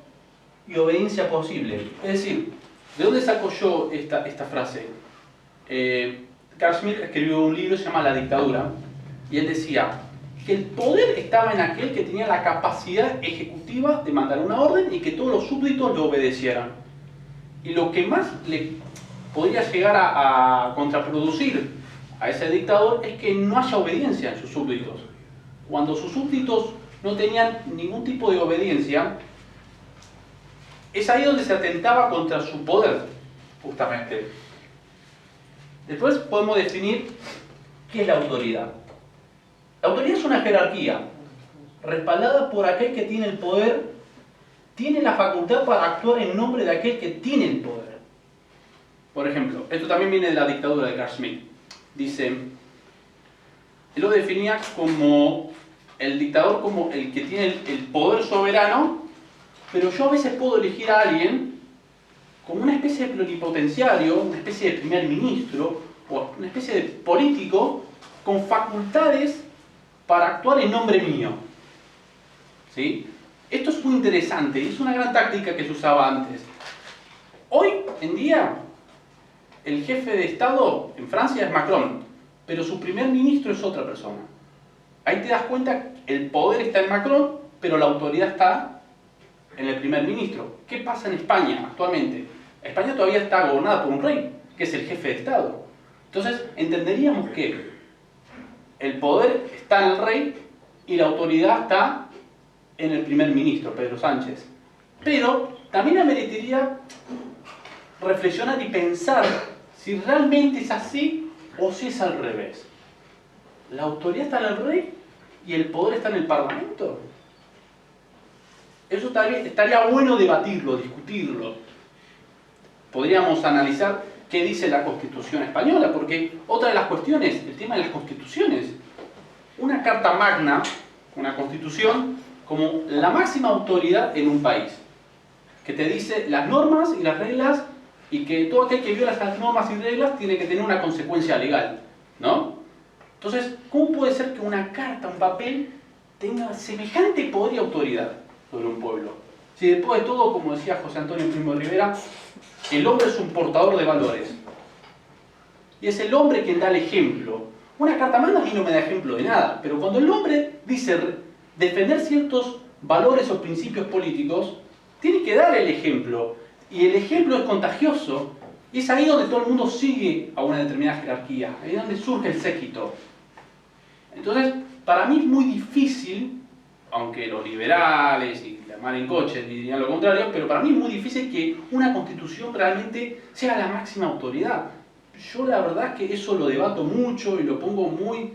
y obediencia posible. Es decir, ¿de dónde saco yo esta frase? Carl Schmitt escribió un libro que se llama La dictadura, y él decía que el poder estaba en aquel que tenía la capacidad ejecutiva de mandar una orden y que todos los súbditos lo obedecieran. Y lo que más le podría llegar a contraproducir a ese dictador es que no haya obediencia en sus súbditos. Cuando sus súbditos no tenían ningún tipo de obediencia, es ahí donde se atentaba contra su poder, justamente. Después podemos definir qué es la autoridad. La autoridad es una jerarquía respaldada por aquel que tiene el poder, tiene la facultad para actuar en nombre de aquel que tiene el poder. Por ejemplo, esto también viene de la dictadura de Carl Schmitt. Dice, él lo definía como el dictador como el que tiene el poder soberano, pero yo a veces puedo elegir a alguien como una especie de pluripotenciario, una especie de primer ministro, o una especie de político con facultades para actuar en nombre mío. ¿Sí? Esto es muy interesante y es una gran táctica que se usaba antes. Hoy en día, el jefe de Estado en Francia es Macron, pero su primer ministro es otra persona. Ahí te das cuenta que el poder está en Macron, pero la autoridad está en el primer ministro. ¿Qué pasa en España actualmente? España todavía está gobernada por un rey, que es el jefe de Estado. Entonces, entenderíamos que el poder está en el rey y la autoridad está en el primer ministro, Pedro Sánchez. Pero también ameritaría reflexionar y pensar si realmente es así o si es al revés. ¿La autoridad está en el rey y el poder está en el parlamento? Eso estaría bueno debatirlo, discutirlo. Podríamos analizar qué dice la Constitución española, porque otra de las cuestiones, el tema de las constituciones. Una carta magna, una constitución, como la máxima autoridad en un país, que te dice las normas y las reglas, y que todo aquel que viola esas normas y reglas tiene que tener una consecuencia legal, ¿no? Entonces, ¿cómo puede ser que una carta, un papel, tenga semejante poder y autoridad sobre un pueblo? Si después de todo, como decía José Antonio Primo de Rivera, el hombre es un portador de valores. Y es el hombre quien da el ejemplo. Una carta magna a mí no me da ejemplo de nada, pero cuando el hombre dice defender ciertos valores o principios políticos, tiene que dar el ejemplo. Y el ejemplo es contagioso. Y es ahí donde todo el mundo sigue a una determinada jerarquía. Ahí es donde surge el séquito. Entonces, para mí es muy difícil, aunque los liberales y la mar en coche dirían lo contrario, pero para mí es muy difícil que una constitución realmente sea la máxima autoridad. Yo la verdad es que eso lo debato mucho y lo pongo muy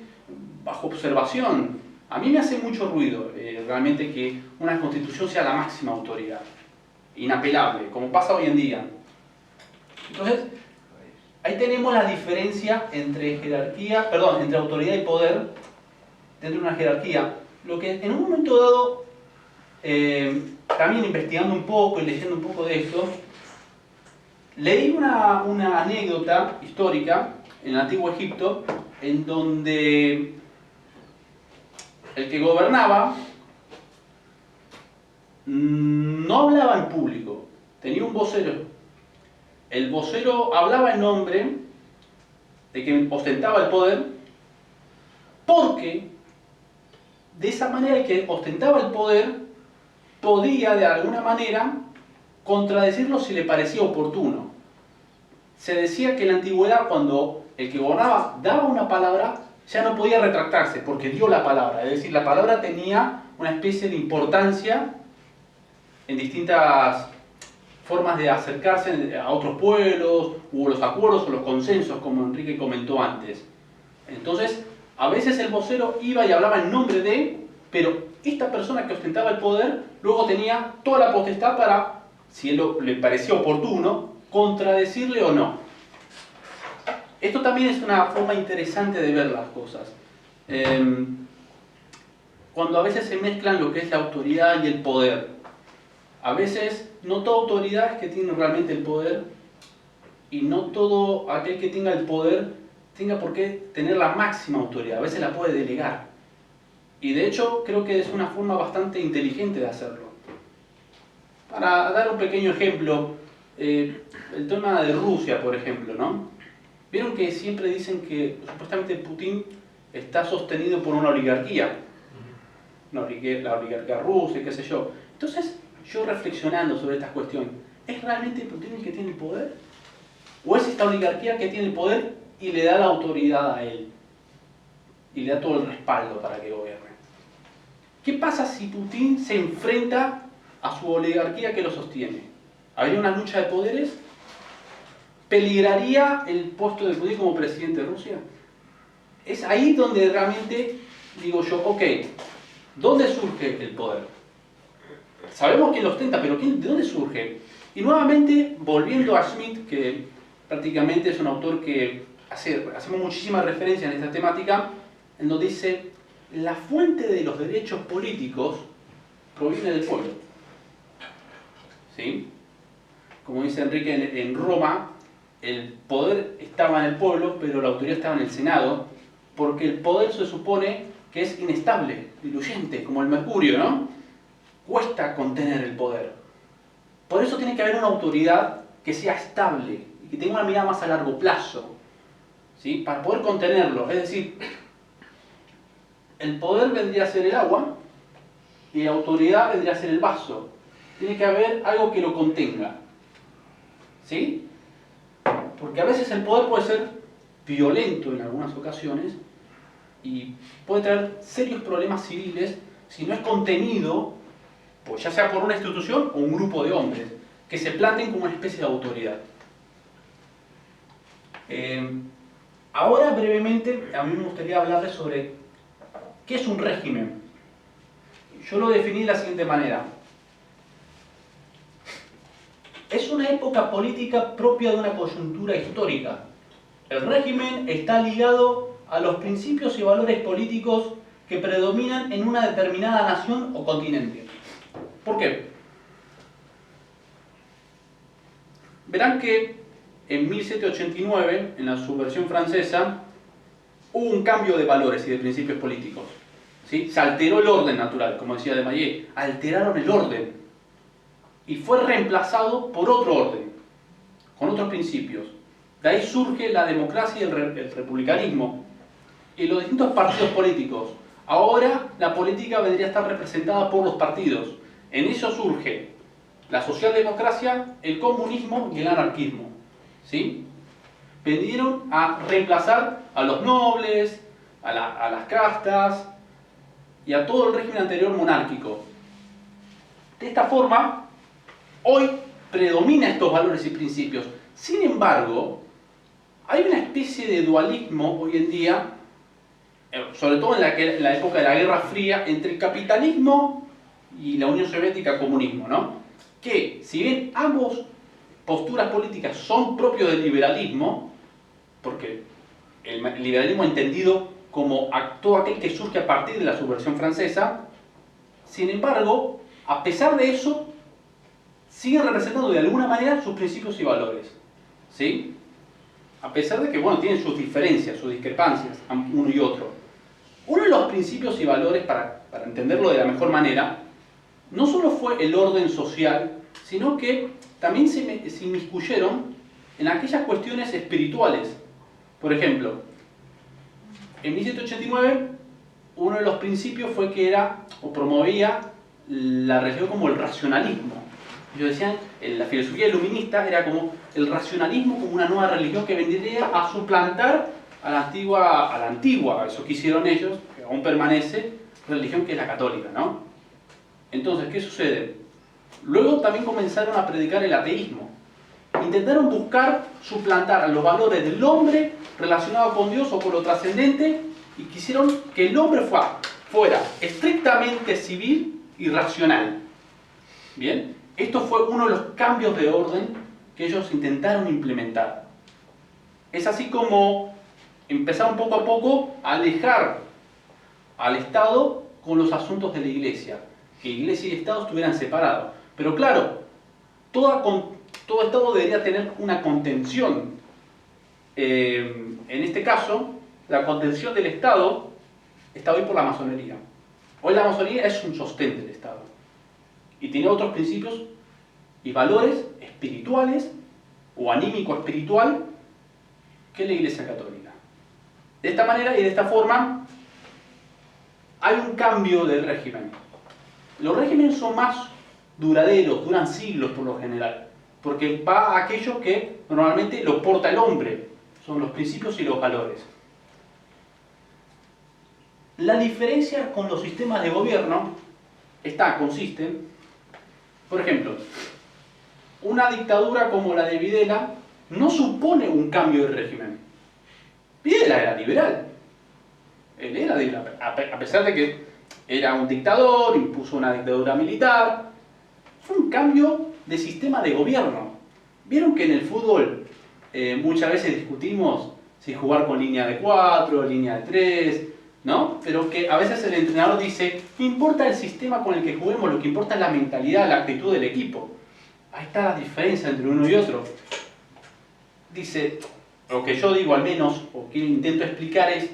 bajo observación. A mí me hace mucho ruido realmente que una constitución sea la máxima autoridad, inapelable, como pasa hoy en día. Entonces, ahí tenemos la diferencia entre entre autoridad y poder dentro de una jerarquía. Lo que en un momento dado, también investigando un poco y leyendo un poco de esto, leí una anécdota histórica en el Antiguo Egipto, en donde el que gobernaba no hablaba en público, tenía un vocero. El vocero hablaba en nombre de quien ostentaba el poder, porque de esa manera el que ostentaba el poder podía de alguna manera contradecirlo si le parecía oportuno. Se decía que en la antigüedad, cuando el que gobernaba daba una palabra, ya no podía retractarse porque dio la palabra. Es decir, la palabra tenía una especie de importancia en distintas formas de acercarse a otros pueblos, hubo los acuerdos o los consensos, como Enrique comentó antes. Entonces, a veces el vocero iba y hablaba en nombre de, pero esta persona que ostentaba el poder luego tenía toda la potestad para, si él le parecía oportuno, contradecirle o no. Esto también es una forma interesante de ver las cosas. Cuando a veces se mezclan lo que es la autoridad y el poder. A veces no toda autoridad es que tiene realmente el poder, y no todo aquel que tenga el poder tenga por qué tener la máxima autoridad. A veces la puede delegar. Y de hecho creo que es una forma bastante inteligente de hacerlo. Para dar un pequeño ejemplo, el tema de Rusia, por ejemplo, ¿no? Vieron que siempre dicen que supuestamente Putin está sostenido por una oligarquía. La oligarquía rusa, qué sé yo. Entonces, yo reflexionando sobre esta cuestión, ¿es realmente Putin el que tiene el poder? ¿O es esta oligarquía que tiene el poder y le da la autoridad a él? Y le da todo el respaldo para que gobierne. ¿Qué pasa si Putin se enfrenta a su oligarquía que lo sostiene? ¿Habría una lucha de poderes? ¿peligraría el puesto de Putin como presidente de Rusia? Es ahí donde realmente digo yo, ok, ¿dónde surge el poder? Sabemos quién lo ostenta, pero ¿de dónde surge? Y nuevamente, volviendo a Schmitt, que prácticamente es un autor que hacemos muchísima referencia en esta temática, él nos dice, la fuente de los derechos políticos proviene del pueblo. ¿Sí? Como dice Enrique, en Roma, el poder estaba en el pueblo, pero la autoridad estaba en el Senado, porque el poder se supone que es inestable, diluyente, como el mercurio, ¿no? Cuesta contener el poder. Por eso tiene que haber una autoridad que sea estable y que tenga una mirada más a largo plazo, ¿sí? Para poder contenerlo. Es decir, el poder vendría a ser el agua y la autoridad vendría a ser el vaso. Tiene que haber algo que lo contenga, ¿sí? Porque a veces el poder puede ser violento en algunas ocasiones y puede traer serios problemas civiles si no es contenido, pues ya sea por una institución o un grupo de hombres que se planten como una especie de autoridad. Ahora brevemente a mí me gustaría hablarles sobre qué es un régimen. Yo lo definí de la siguiente manera. Es una época política propia de una coyuntura histórica. El régimen está ligado a los principios y valores políticos que predominan en una determinada nación o continente. ¿Por qué? Verán que en 1789, en la subversión francesa, hubo un cambio de valores y de principios políticos. ¿Sí? Se alteró el orden natural, como decía de Maillet, alteraron el orden y fue reemplazado por otro orden, con otros principios. De ahí surge la democracia y el republicanismo y los distintos partidos políticos. Ahora la política vendría a estar representada por los partidos. En eso surge la socialdemocracia, el comunismo y el anarquismo. ¿Sí? Vendieron a reemplazar a los nobles, a las castas y a todo el régimen anterior monárquico. De esta forma, hoy predominan estos valores y principios. Sin embargo, hay una especie de dualismo hoy en día, sobre todo en la época de la Guerra Fría, entre el capitalismo y la Unión Soviética, comunismo, ¿no? Que, si bien ambos posturas políticas son propios del liberalismo, porque el liberalismo entendido como todo aquel que surge a partir de la subversión francesa, sin embargo, a pesar de eso, siguen representando de alguna manera sus principios y valores. ¿Sí? A pesar de que, bueno, tienen sus diferencias, sus discrepancias, uno y otro. Uno de los principios y valores, para entenderlo de la mejor manera, no solo fue el orden social, sino que también se inmiscuyeron en aquellas cuestiones espirituales. Por ejemplo, en 1789, uno de los principios fue que promovía la religión como el racionalismo. Ellos decían, la filosofía iluminista era como el racionalismo como una nueva religión que vendría a suplantar a la antigua, eso que hicieron ellos, que aún permanece, religión que es la católica, ¿no? Entonces, ¿qué sucede? Luego también comenzaron a predicar el ateísmo. Intentaron buscar suplantar a los valores del hombre relacionado con Dios o con lo trascendente y quisieron que el hombre fuera estrictamente civil y racional. ¿Bien? Esto fue uno de los cambios de orden que ellos intentaron implementar. Es así como empezaron poco a poco a alejar al Estado con los asuntos de la Iglesia. Que Iglesia y Estado estuvieran separados. Pero claro, todo Estado debería tener una contención. En este caso, la contención del Estado está hoy por la masonería. Hoy la masonería es un sostén del Estado. Y tiene otros principios y valores espirituales o anímico-espiritual que la Iglesia Católica. De esta manera y de esta forma hay un cambio del régimen. Los regímenes son más duraderos, duran siglos por lo general, porque va a aquello que normalmente lo porta el hombre, son los principios y los valores. La diferencia con los sistemas de gobierno consiste, por ejemplo, una dictadura como la de Videla no supone un cambio de régimen. Videla era liberal. Él era liberal, a pesar de que era un dictador, impuso una dictadura militar. Fue un cambio de sistema de gobierno. Vieron que en el fútbol muchas veces discutimos si jugar con línea de 4, línea de 3, ¿no? Pero que a veces el entrenador dice, no importa el sistema con el que juguemos, lo que importa es la mentalidad, la actitud del equipo. Ahí está la diferencia entre uno y otro. Dice, lo que yo digo al menos, o que intento explicar es,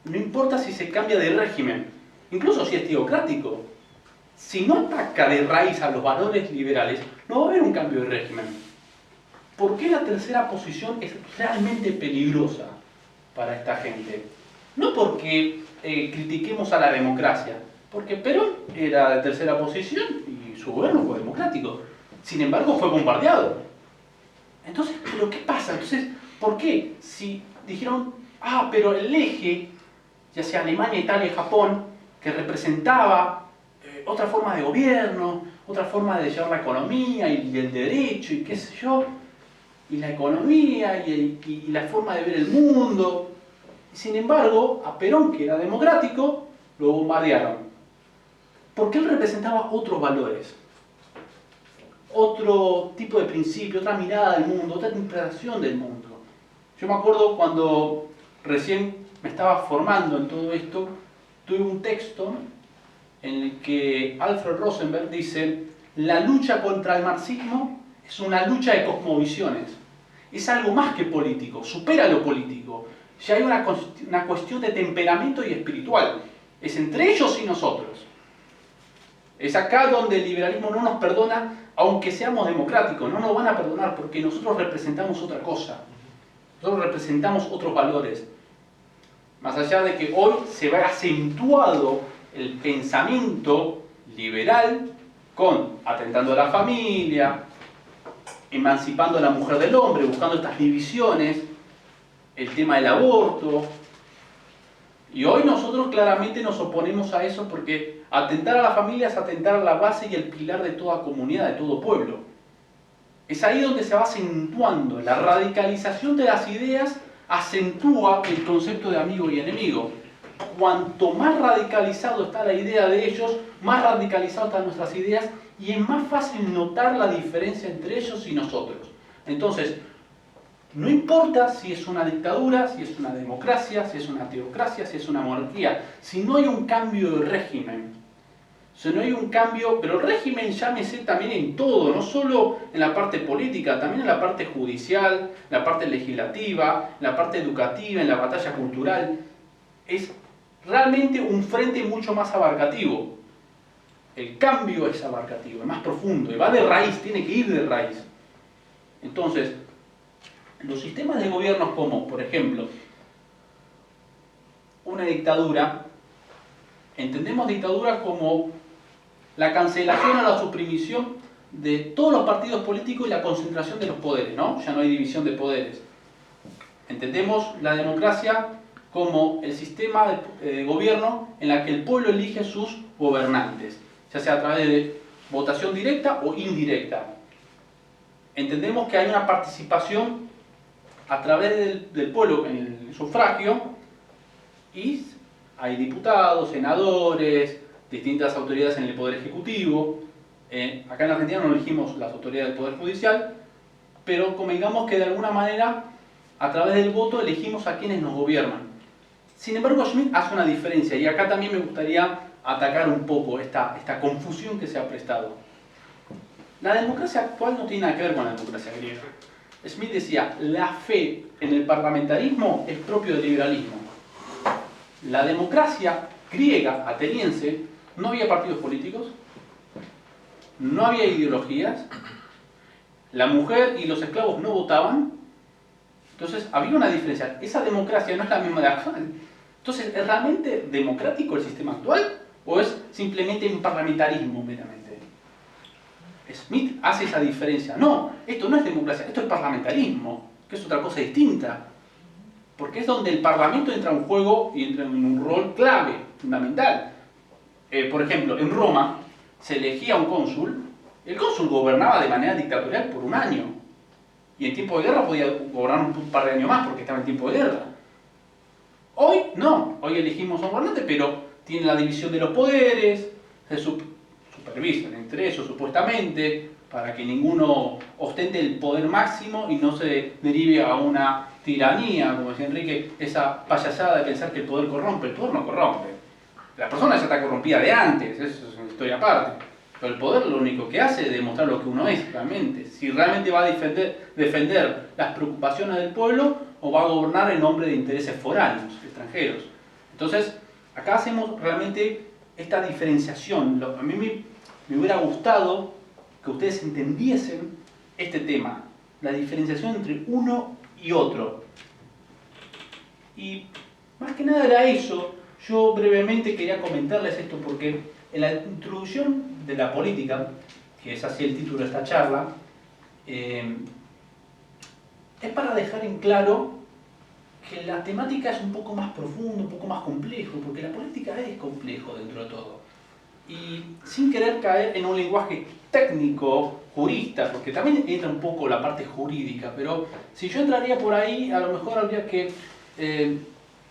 no importa si se cambia de régimen, incluso si es teocrático, si no ataca de raíz a los valores liberales, no va a haber un cambio de régimen. ¿Por qué la tercera posición es realmente peligrosa para esta gente? No porque critiquemos a la democracia, porque Perón era de tercera posición y su gobierno fue democrático. Sin embargo, fue bombardeado. Entonces, ¿pero qué pasa? Entonces, ¿por qué? Si dijeron, pero el eje, ya sea Alemania, Italia y Japón, que representaba otra forma de gobierno, otra forma de llevar la economía y el derecho y qué sé yo, y la economía y la forma de ver el mundo. Sin embargo, a Perón, que era democrático, lo bombardearon. Porque él representaba otros valores, otro tipo de principio, otra mirada del mundo, otra interpretación del mundo. Yo me acuerdo cuando recién me estaba formando en todo esto, tuve un texto en el que Alfred Rosenberg dice: la lucha contra el marxismo es una lucha de cosmovisiones. Es algo más que político, supera lo político. Ya hay una cuestión de temperamento y espiritual. Es entre ellos y nosotros. Es acá donde el liberalismo no nos perdona, aunque seamos democráticos. No nos van a perdonar porque nosotros representamos otra cosa. Nosotros representamos otros valores. Más allá de que hoy se ve acentuado el pensamiento liberal con atentando a la familia, emancipando a la mujer del hombre, buscando estas divisiones, el tema del aborto. Y hoy nosotros claramente nos oponemos a eso porque atentar a la familia es atentar a la base y el pilar de toda comunidad, de todo pueblo. Es ahí donde se va acentuando. La radicalización de las ideas acentúa el concepto de amigo y enemigo. Cuanto más radicalizado está la idea de ellos, más radicalizadas están nuestras ideas y es más fácil notar la diferencia entre ellos y nosotros. Entonces, no importa si es una dictadura, si es una democracia, si es una teocracia, si es una monarquía, si no hay un cambio de régimen, si no hay un cambio, pero el régimen llámese también en todo, no solo en la parte política, también en la parte judicial, en la parte legislativa, en la parte educativa, en la batalla cultural. Es realmente un frente mucho más abarcativo. El cambio es abarcativo, es más profundo, y va de raíz, tiene que ir de raíz. Entonces, los sistemas de gobierno como, por ejemplo, una dictadura, entendemos dictadura como la cancelación o la suprimición de todos los partidos políticos y la concentración de los poderes, ¿no? Ya no hay división de poderes. Entendemos la democracia como el sistema de gobierno en la que el pueblo elige a sus gobernantes, ya sea a través de votación directa o indirecta. Entendemos que hay una participación a través del pueblo en el sufragio y hay diputados, senadores, distintas autoridades en el Poder Ejecutivo. Acá en Argentina no elegimos las autoridades del Poder Judicial, pero convengamos que de alguna manera a través del voto elegimos a quienes nos gobiernan. Sin embargo, Schmitt hace una diferencia y acá también me gustaría atacar un poco esta confusión que se ha prestado. La democracia actual no tiene nada que ver con la democracia griega. Schmitt decía, la fe en el parlamentarismo es propio del liberalismo. La democracia griega, ateniense, no había partidos políticos, no había ideologías, la mujer y los esclavos no votaban, entonces había una diferencia. Esa democracia no es la misma de actual. Entonces, ¿es realmente democrático el sistema actual o es simplemente un parlamentarismo meramente? Schmitt hace esa diferencia. No, esto no es democracia, esto es parlamentarismo, que es otra cosa distinta. Porque es donde el parlamento entra en juego y entra en un rol clave, fundamental. Por ejemplo, en Roma se elegía un cónsul, el cónsul gobernaba de manera dictatorial por un año. Y en tiempo de guerra podía gobernar un par de años más porque estaba en tiempo de guerra. Hoy no, hoy elegimos a un gobernante, pero tiene la división de los poderes, se supervisan entre ellos supuestamente, para que ninguno ostente el poder máximo y no se derive a una tiranía, como decía Enrique, esa payasada de pensar que el poder corrompe. El poder no corrompe. La persona ya está corrompida de antes, eso es una historia aparte. Pero el poder lo único que hace es demostrar lo que uno es realmente. Si realmente va a defender las preocupaciones del pueblo o va a gobernar en nombre de intereses foráneos, extranjeros. Entonces, acá hacemos realmente esta diferenciación. A mí me hubiera gustado que ustedes entendiesen este tema, la diferenciación entre uno y otro. Y más que nada era eso. Yo brevemente quería comentarles esto porque en la introducción de la política, que es así el título de esta charla, es para dejar en claro que la temática es un poco más profunda, un poco más complejo, porque la política es complejo dentro de todo. Y sin querer caer en un lenguaje técnico, jurista, porque también entra un poco la parte jurídica, pero si yo entraría por ahí, a lo mejor habría que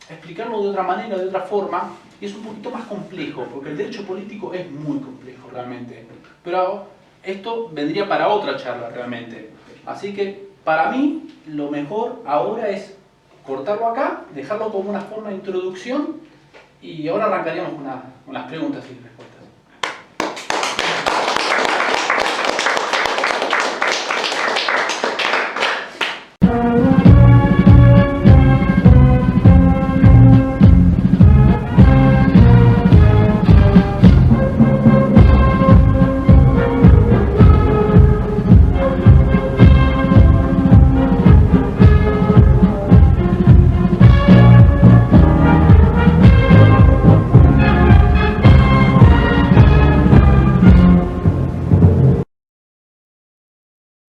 explicarlo de otra manera, de otra forma, y es un poquito más complejo, porque el derecho político es muy complejo realmente. Pero esto vendría para otra charla realmente. Así que para mí lo mejor ahora es cortarlo acá, dejarlo como una forma de introducción y ahora arrancaríamos con las preguntas y respuestas.